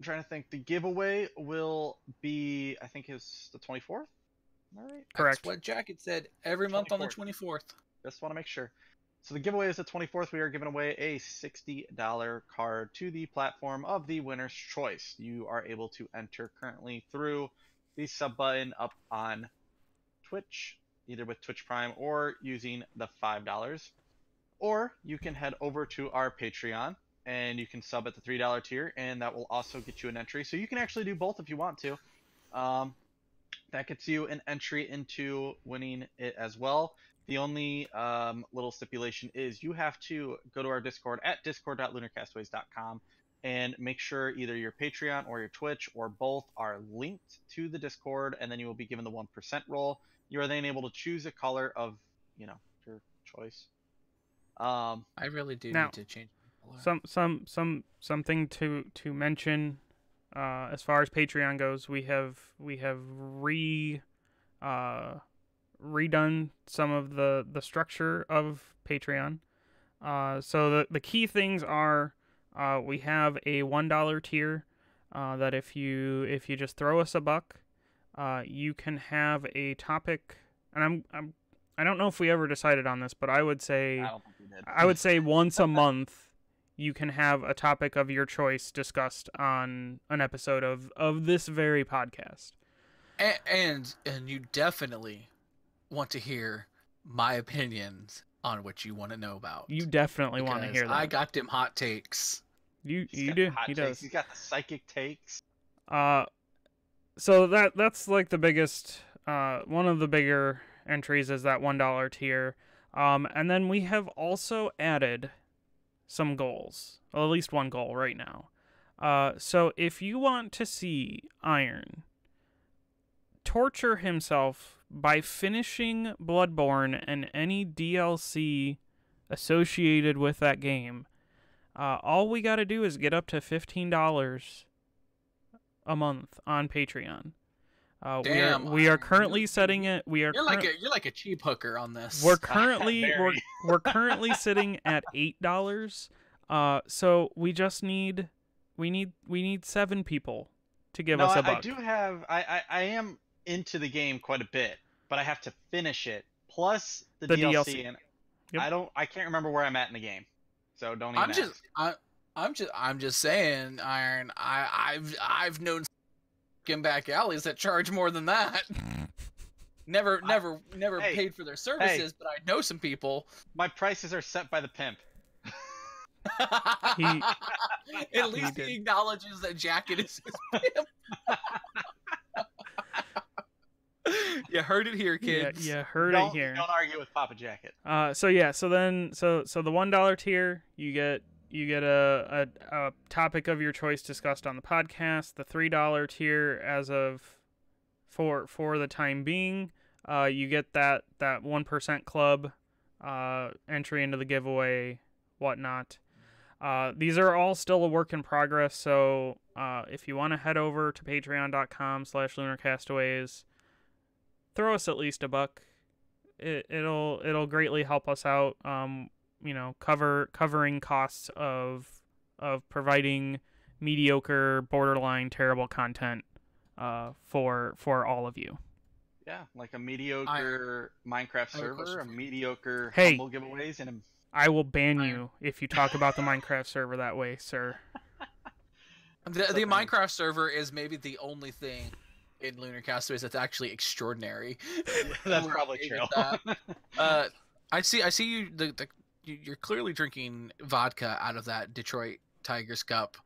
trying to think. The giveaway will be, I think, is the 24th. Am I right? Correct. That's what Jacket said. Every month on the 24th. Just want to make sure. So the giveaway is the 24th. We are giving away a $60 card to the platform of the winner's choice. You are able to enter currently through the sub button up on Twitch, either with Twitch Prime or using the $5. Or you can head over to our Patreon and you can sub at the $3 tier, and that will also get you an entry. So you can actually do both if you want to. That gets you an entry into winning it as well. The only little stipulation is you have to go to our Discord at discord.lunarcastways.com and make sure either your Patreon or your Twitch or both are linked to the Discord, and then you will be given the 1% roll. You are then able to choose a color of, your choice. I really do need to change color. Something to mention as far as Patreon goes. We have redone some of the structure of Patreon. So the key things are we have a $1 tier that if you just throw us a buck, you can have a topic, and I don't know if we ever decided on this, but I would say once a month you can have a topic of your choice discussed on an episode of this very podcast. And you definitely want to hear my opinions on what you want to know about. You definitely want to hear that. I got them hot takes. You do. He does. He's got the psychic takes. So that's like the biggest, one of the bigger entries is that $1 tier. And then we have also added some goals, well, at least one goal right now. So if you want to see Iron torture himself by finishing Bloodborne and any DLC associated with that game, all we got to do is get up to $15 a month on Patreon. We are currently setting it. You're like a cheap hooker on this. We're currently sitting at $8. So we just need 7 people to give us a buck. I do have. I am into the game quite a bit, but I have to finish it plus the DLC. And yep. I can't remember where I'm at in the game, so don't even. I'm just saying, Iron. I've known back alleys that charge more than that. never paid for their services, but I know some people. My prices are set by the pimp. At least he acknowledges that Jacket is his pimp. You heard it here, kids. Yeah, heard it here. Don't argue with Papa Jacket. So the $1 tier, you get a topic of your choice discussed on the podcast. The $3 tier, as of for the time being, you get that 1% club entry into the giveaway, whatnot. These are all still a work in progress, so if you want to head over to patreon.com/lunarcastaways, throw us at least a buck. It'll greatly help us out. Covering costs of providing mediocre, borderline terrible content for all of you. Yeah, like a mediocre Minecraft server, a mediocre Hey, humble giveaways, and I will ban you if you talk about the Minecraft server that way, sir. The Minecraft server is maybe the only thing in Lunar Castaways that's actually extraordinary. That's probably true. I see you. You're clearly drinking vodka out of that Detroit Tigers cup.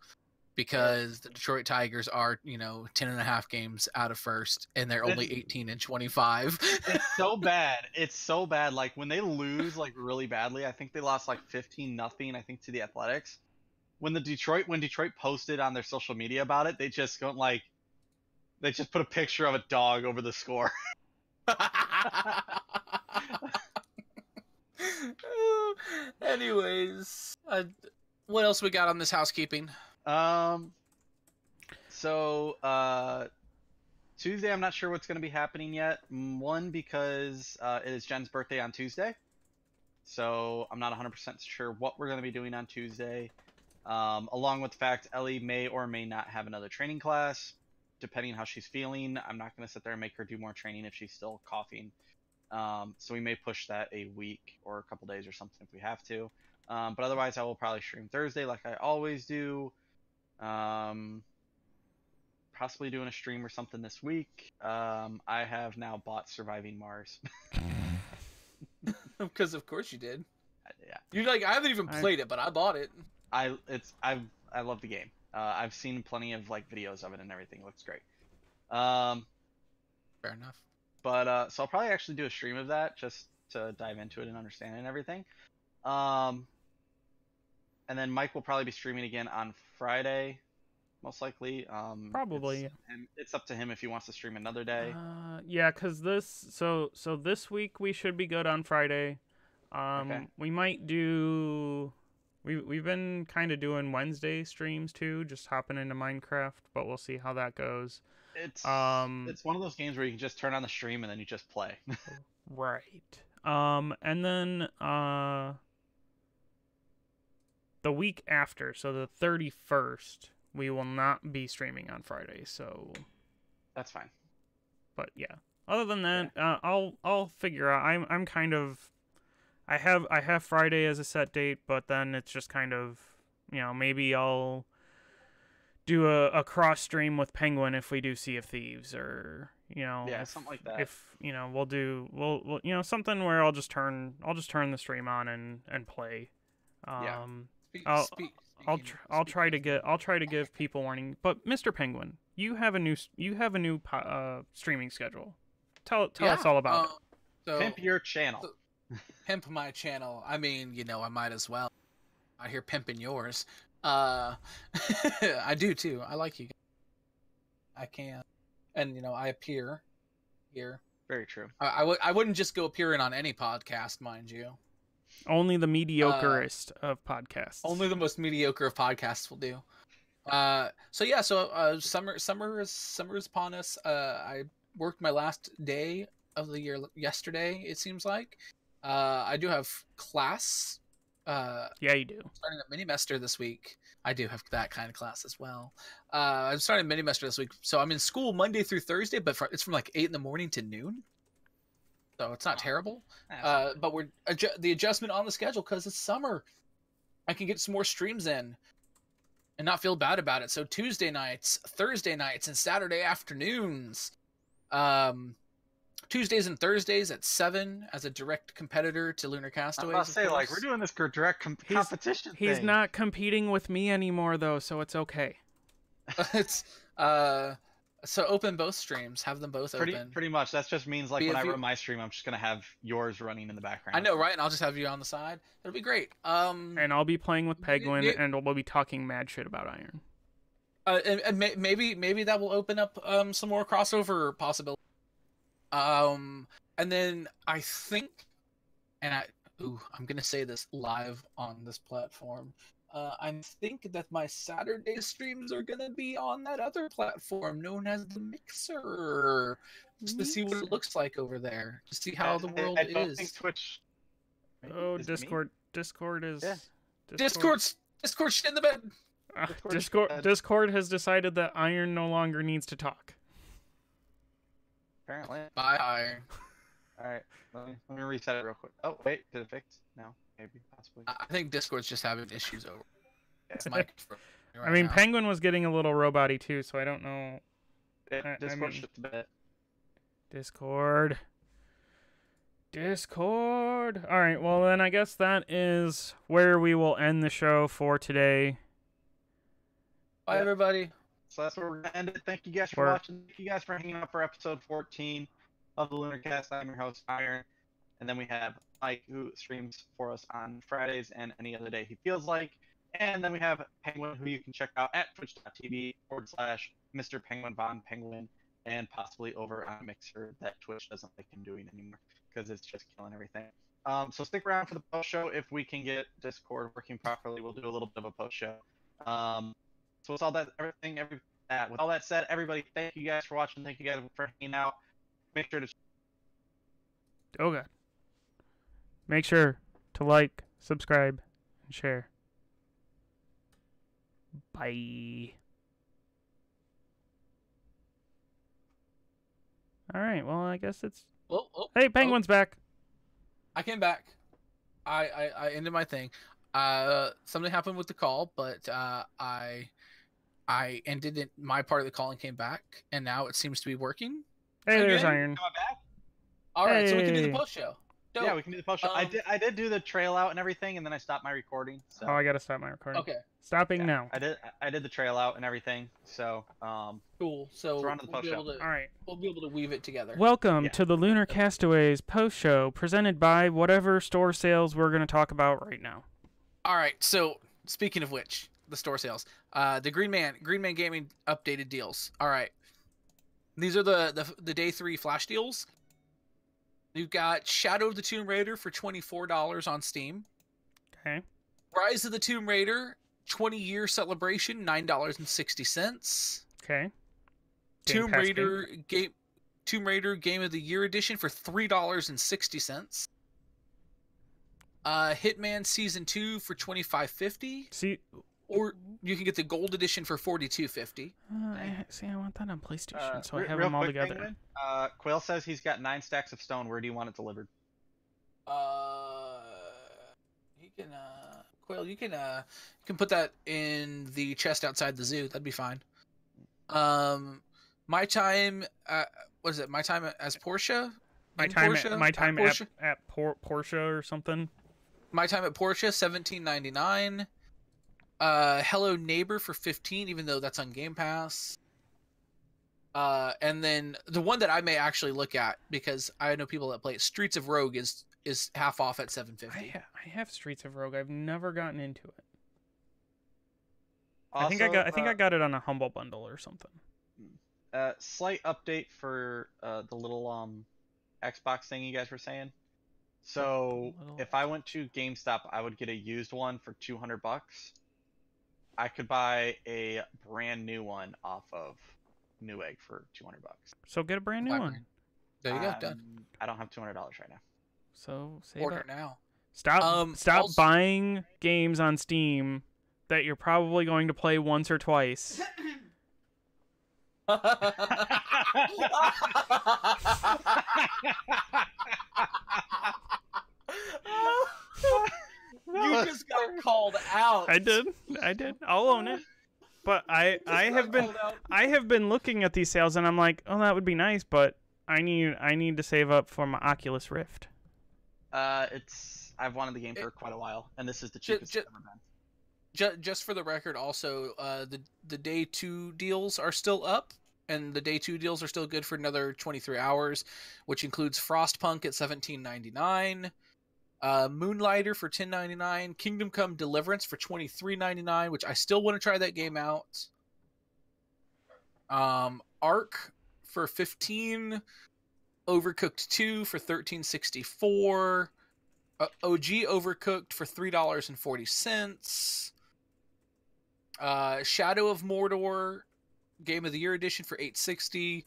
because the Detroit Tigers are, 10 and a half games out of first, and they're only 18-25. It's so bad. It's so bad. Like when they lose like really badly, I think they lost like 15-0, I think, to the Athletics. When Detroit posted on their social media about it, they just put a picture of a dog over the score. Anyways, what else we got on this housekeeping? So Tuesday, I'm not sure what's going to be happening yet. One, because it is Jen's birthday on Tuesday, so I'm not 100% sure what we're going to be doing on Tuesday. Along with the fact Ellie may or may not have another training class, depending on how she's feeling. I'm not going to sit there and make her do more training if she's still coughing. So we may push that a week or a couple days or something if we have to. But otherwise, I will probably stream Thursday like I always do. Possibly doing a stream or something this week. I have now bought Surviving Mars. Because of course you did. Yeah. You're like, I haven't even played it, but I bought it. I love the game. I've seen plenty of like videos of it and everything. It looks great. Fair enough. But so I'll probably actually do a stream of that just to dive into it and understand it and everything. And then Mike will probably be streaming again on Friday, most likely. Probably. It's up to him if he wants to stream another day. Yeah, because this week we should be good on Friday. Okay. We might do. We've been kind of doing Wednesday streams too, just hopping into Minecraft, but we'll see how that goes. It's one of those games where you can just turn on the stream and then you just play. Right. And then the week after, so the 31st, we will not be streaming on Friday, so that's fine. But yeah, other than that, I'll figure out. I'm kind of, I have Friday as a set date, but then it's just kind of, maybe I'll do a cross stream with Penguin if we do Sea of Thieves, or something like that. If we'll something where I'll just turn the stream on and play. I'll try to give people warning. But Mr. Penguin, you have a new streaming schedule. Tell us all about it. So, pimp your channel. Pimp my channel. I mean, I might as well. I hear pimping yours. I do too. I like you guys. I can, and I appear here. Very true. I wouldn't just go appearing on any podcast, mind you. Only the mediocrist of podcasts. Only the most mediocre of podcasts will do. Summer is upon us. I worked my last day of the year yesterday, it seems like. I do have class. Yeah, you do. Starting a mini-mester this week. I do have that kind of class as well. I'm starting a mini-mester this week. So I'm in school Monday through Thursday, but it's from like 8 in the morning to noon. So it's not terrible. But we're the adjustment on the schedule because it's summer. I can get some more streams in and not feel bad about it. So Tuesday nights, Thursday nights, and Saturday afternoons. Tuesdays and Thursdays at 7 as a direct competitor to Lunarcast. I was about to say, we're doing this direct competition thing. He's not competing with me anymore, though, so it's okay. It's so open both streams, have them both open. Pretty much. That just means when I run my stream, I'm just gonna have yours running in the background. I know, right? And I'll just have you on the side. It'll be great. And I'll be playing with Penguin, and we'll be talking mad shit about Iron. And maybe that will open up some more crossover possibilities. And then I think, I'm gonna say this live on this platform. I think that my Saturday streams are gonna be on that other platform known as the Mixer, just to see what it looks like over there, to see how the world is. I don't think Twitch. Oh, Discord. Discord is. Yeah. Discord's shit in the bed. Discord has decided that Iron no longer needs to talk. Apparently. Bye, Iron. Alright, let me reset it real quick. Oh, wait, did it fix? No, maybe, possibly. I think Discord's just having issues over. It's I mean, Penguin was getting a little robot-y too, so I don't know. Discord's just a bit. Discord. Alright, well then I guess that is where we will end the show for today. Bye, Yep. everybody. So that's where we're gonna end it. Thank you guys for Word. watching. Thank you guys for hanging out for episode 14 of the Lunarcast. I'm your host, Iron. And then we have Mike, who streams for us on Fridays and any other day he feels like. And then we have Penguin, who you can check out at twitch.tv/Mr. Penguin Von Penguin, and possibly over on Mixer that Twitch doesn't like him doing anymore because it's just killing everything. So stick around for the post show. If we can get Discord working properly, we'll do a little bit of a post show. So with all that, with all that said, everybody, thank you guys for watching. Thank you guys for hanging out. Make sure to Oh god. Make sure to like, subscribe, and share. Bye. All right. Well, I guess it's. Hey, Penguin's back. I came back. I ended my thing. Something happened with the call, but I ended it, my part of the call and came back, and now it seems to be working. Hey, there's Again? Iron. come back. All right, so we can do the Hey. post show. Dope. Yeah, we can do the post show. I did do the trail out and everything, and then I stopped my recording. So Oh, I gotta stop my recording. Okay, Stopping yeah, now. I did the trail out and everything. So cool. So we're on to the we'll be post able to All right. we'll be able to weave it together. Welcome Yeah. to the Lunar Castaways post show presented by whatever store sales we're gonna talk about right now. All right. So speaking of which, the store sales, the Green Man Gaming updated deals. All right, these are the day 3 flash deals. You've got Shadow of the Tomb Raider for $24 on Steam. Okay. Rise of the Tomb Raider 20-year celebration, $9.60. Okay. Tomb Pass Raider Game of the Year edition for $3.60. Hitman Season 2 for $25.50. See. Or you can get the gold edition for $42.50. I want that on PlayStation, so I have real them all quick, together. Penguin, Quail says he's got 9 stacks of stone. Where do you want it delivered? You can Quail, you can put that in the chest outside the zoo. That'd be fine. My time, what is it? My time as Portia. My time at Porsche or something. My time at Porsche, $17.99. Hello Neighbor for $15, even though that's on Game Pass. And then the one that I may actually look at, because I know people that play it, Streets of Rogue is half off at $7.50. I have Streets of Rogue. I've never gotten into it. Also, I think I got it on a Humble Bundle or something. Slight update for the little Xbox thing you guys were saying. So if I went to GameStop, I would get a used one for $200. I could buy a brand new one off of Newegg for $200. So get a brand new one. There you go, done. I don't have $200 right now. So save Order up. now. Stop Also- buying games on Steam that you're probably going to play once or twice. You just got called out. I did. I'll own it. But I have been looking at these sales and I'm like, oh, that would be nice, but I need to save up for my Oculus Rift. I've wanted the game for quite a while, and this is the cheapest it's ever been. Just for the record, also, the day 2 deals are still up, and the day 2 deals are still good for another 23 hours, which includes Frostpunk at $17.99, Moonlighter for $10.99, Kingdom Come Deliverance for $23.99, which I still want to try that game out. Ark for $15, Overcooked 2 for $13.64, OG Overcooked for $3.40. Shadow of Mordor Game of the Year edition for $8.60.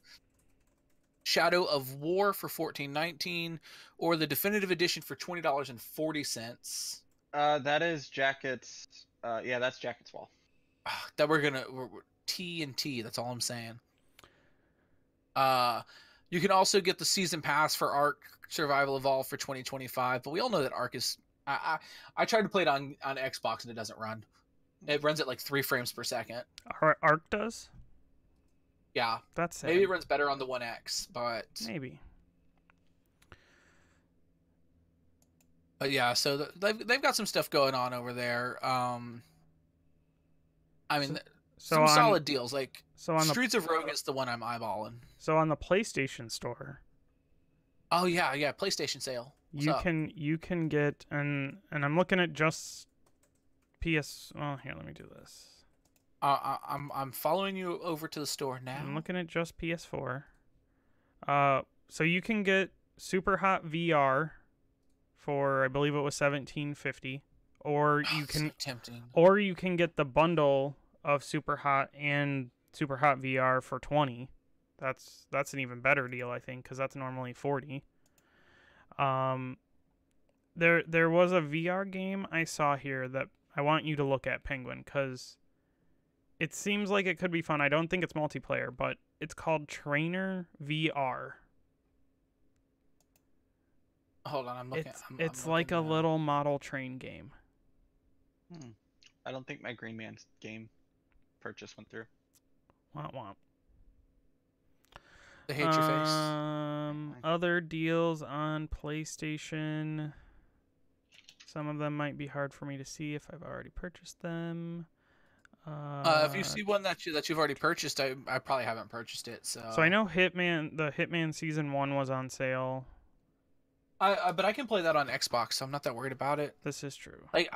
Shadow of War for $14.19, or the definitive edition for $20.40. That is Jacket's. Yeah, that's Jacket's Wall. That we're T and T. That's all I'm saying. You can also get the season pass for Ark Survival Evolved for 2025, but we all know that Ark is. I tried to play it on Xbox and it doesn't run. It runs at like 3 frames per second. Ark does? Yeah. That's sad. Maybe it runs better on the One X, but maybe. But yeah, so they've got some stuff going on over there. I mean, So some on, solid deals. Like so on the Streets of Rogue is the one I'm eyeballing. so on the PlayStation Store, Oh yeah, PlayStation sale. What's you up? can get and I'm looking at just PS. Oh, here, let me do this. I'm following you over to the store now. I'm looking at just PS4. So you can get Super Hot VR for I believe it was $17.50, or you can So tempting. or you can get the bundle of Super Hot and Super Hot VR for $20. That's an even better deal, I think, because that's normally $40. There was a VR game I saw here that I want you to look at, Penguin, because it seems like it could be fun. I don't think it's multiplayer, but it's called Trainer VR. Hold on, I'm looking. It's I'm like a looking now. little model train game. I don't think my Green Man game purchase went through. Womp womp. They hate your face. Other deals on PlayStation. Some of them might be hard for me to see if I've already purchased them. If you see one that you've already purchased, I probably haven't purchased it. So I know the Hitman Season 1 was on sale. but I can play that on Xbox, so I'm not that worried about it. This is true. Like,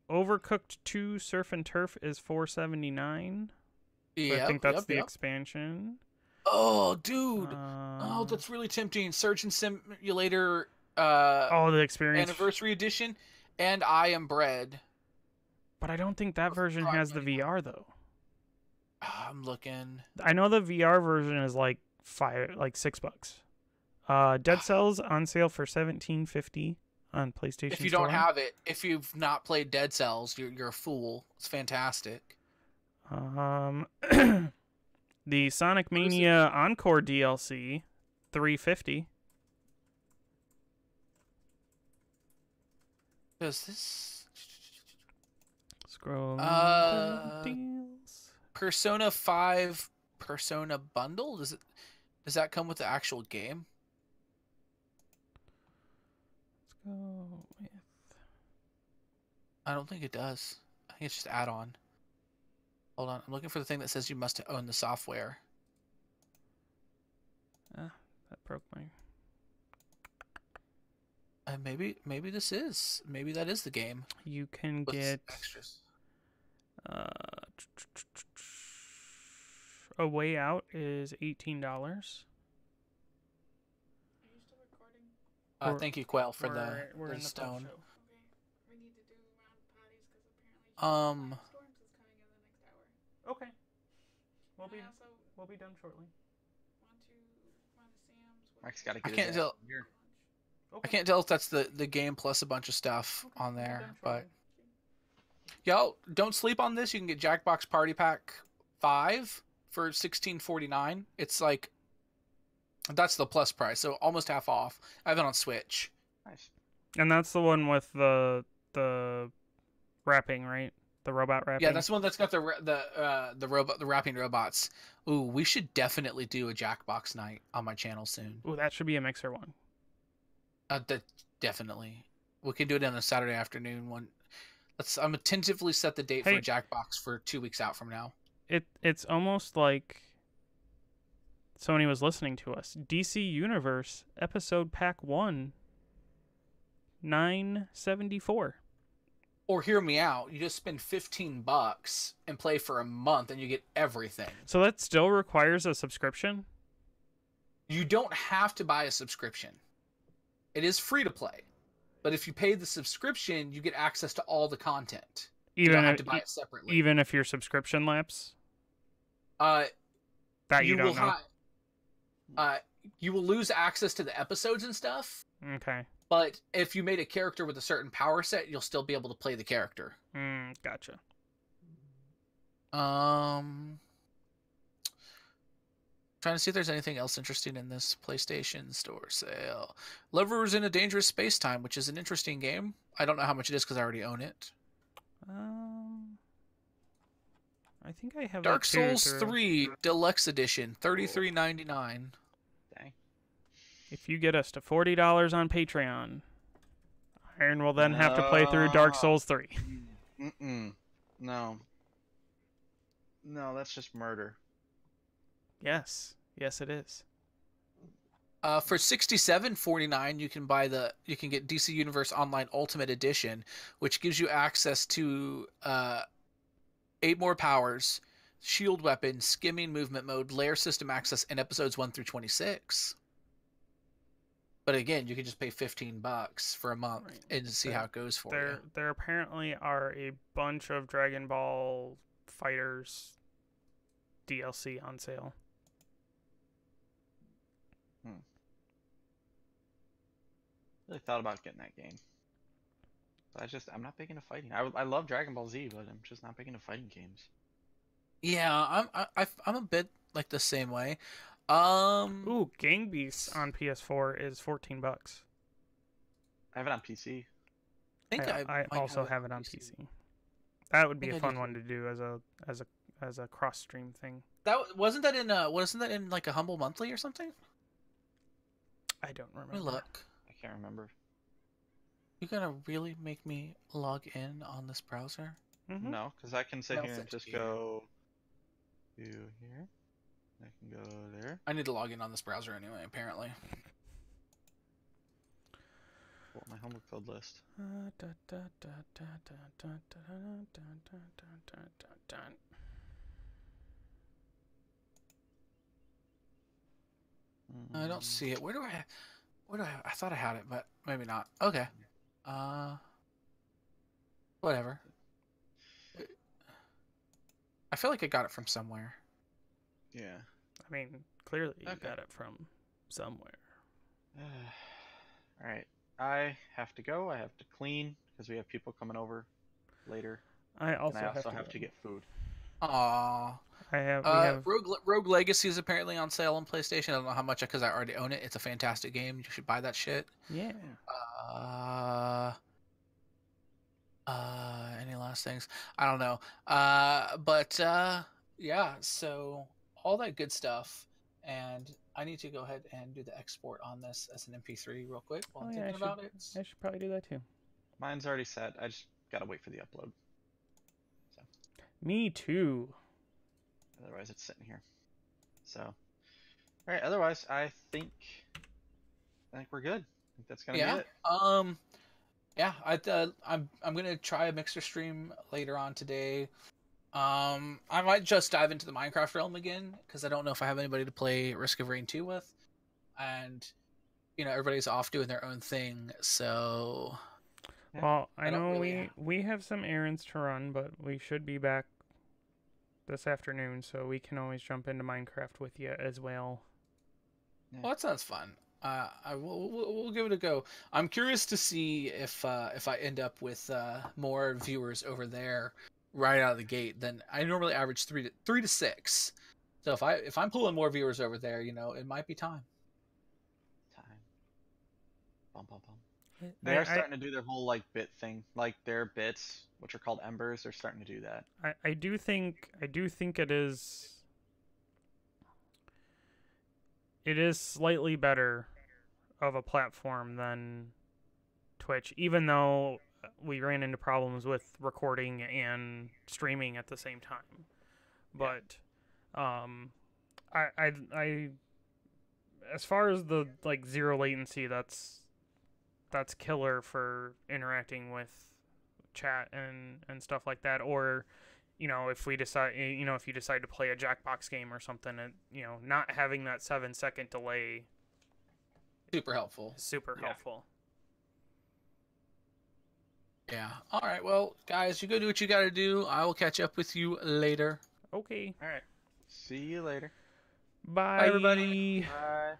Overcooked 2 Surf and Turf is $4.79. yeah, I think that's the expansion. Oh, dude. Oh, that's really tempting. Surgeon Simulator. The experience Anniversary Edition, and I Am Bread. But I don't think that version has the VR though. I'm looking. I know the VR version is like $6. Dead Cells on sale for $17.50 on PlayStation. If you Store. don't have it, if you've not played Dead Cells, you're a fool. It's fantastic. The Sonic Mania Encore DLC, $3.50. Does this Scroll deals. Persona 5 Persona bundle? Does that come with the actual game? Let's go with. I don't think it does. I think it's just add-on. Hold on, I'm looking for the thing that says you must own the software. That broke my. Maybe that is the game. You can with get extras. A Way Out is $18. Are you still recording? Thank you, Quail, for We're the in the stone. show. Okay. We need to do round patties because apparently storms is coming in the next hour. Okay. We'll be I also we'll be done shortly. want to Sam's. Mike's got to I get can't his tell. here. I can't tell if that's the game plus a bunch of stuff on We'll be there, done but shortly. y'all don't sleep on this. You can get Jackbox Party Pack 5 for $16.49. It's like that's the plus price, so almost half off. I have it on Switch. Nice. And that's the one with the wrapping, right? The robot wrapping. Yeah, that's the one that's got the rapping robots. Ooh, we should definitely do a Jackbox night on my channel soon. Ooh, that should be a mixer one. Definitely. We can do it on a Saturday afternoon one. I'm gonna tentatively set the date for Hey. a Jackbox for 2 weeks out from now. It's almost like Sony was listening to us. DC Universe episode pack 1, $9.74. Or hear me out. You just spend $15 and play for a month, and you get everything. So that still requires a subscription? You don't have to buy a subscription. It is free to play, but if you pay the subscription, you get access to all the content. You don't have to buy it separately. Even if your subscription lapse? That you don't know. You will lose access to the episodes and stuff. Okay. But if you made a character with a certain power set, you'll still be able to play the character. Gotcha. Trying to see if there's anything else interesting in this PlayStation Store sale. Lovers in a Dangerous Space Time, which is an interesting game. I don't know how much it is because I already own it. I think I have Dark that too, Souls through- 3 Deluxe Edition, $33.99. Dang. If you get us to $40 on Patreon, Iron will then have to play through Dark Souls 3. No. No, that's just murder. Yes, yes, it is. For $67.49, you can get DC Universe Online Ultimate Edition, which gives you access to 8 more powers, shield weapon, skimming movement mode, layer system access, and episodes 1 through 26. But again, you can just pay $15 for a month and see how it goes for you. There apparently are a bunch of Dragon Ball Fighters DLC on sale. Really thought about getting that game. But I'm not big into fighting. I love Dragon Ball Z, but I'm just not big into fighting games. Yeah, I'm a bit like the same way. Ooh, Gang Beasts on PS4 is $14. I have it on PC. I also have it on PC. That would be a fun one to do as a cross stream thing. Wasn't that in like a Humble Monthly or something? I don't remember. Let me look. I can't remember. You gonna really make me log in on this browser? Mm-hmm. No, because I can sit here and just go to here. I can go there. I need to log in on this browser anyway, apparently. Pull up my homework filled list. I don't see it. Where do I I thought I had it, but maybe not. Okay. Whatever. I feel like I got it from somewhere. Yeah. I mean, clearly you got it from somewhere. Alright. I have to go. I have to clean because we have people coming over later. I also have to get food. Aww. We have Rogue Legacy is apparently on sale on PlayStation. I don't know how much because I already own it. It's a fantastic game. You should buy that shit. Yeah. Any last things? I don't know. Yeah. So all that good stuff, and I need to go ahead and do the export on this as an MP3 real quick while I'm thinking about it. I should probably do that too. Mine's already set. I just gotta wait for the upload. So. Me too. Otherwise, it's sitting here. So, all right. Otherwise, I think we're good. I think that's gonna be it. Yeah. I'm gonna try a Mixer stream later on today. I might just dive into the Minecraft realm again because I don't know if I have anybody to play Risk of Rain 2 with, and everybody's off doing their own thing. So, well, I know we have some errands to run, but we should be back this afternoon, so we can always jump into Minecraft with you as well. Yeah. Well, that sounds fun. We'll give it a go. I'm curious to see if I end up with more viewers over there right out of the gate than I normally average 3 to 6. So if I'm pulling more viewers over there, it might be time. Bum, bum, bum. They are starting to do their whole bit thing, like their bits, which are called embers. They're starting to do that. I do think it is slightly better of a platform than Twitch, even though we ran into problems with recording and streaming at the same time. But I as far as the zero latency, that's killer for interacting with chat and stuff like that. Or if we decide if you decide to play a Jackbox game or something, and not having that 7-second delay, super helpful. Yeah. All right. Well, guys, you go do what you got to do. I will catch up with you later. Okay. All right. See you later. Bye, Bye everybody. Bye.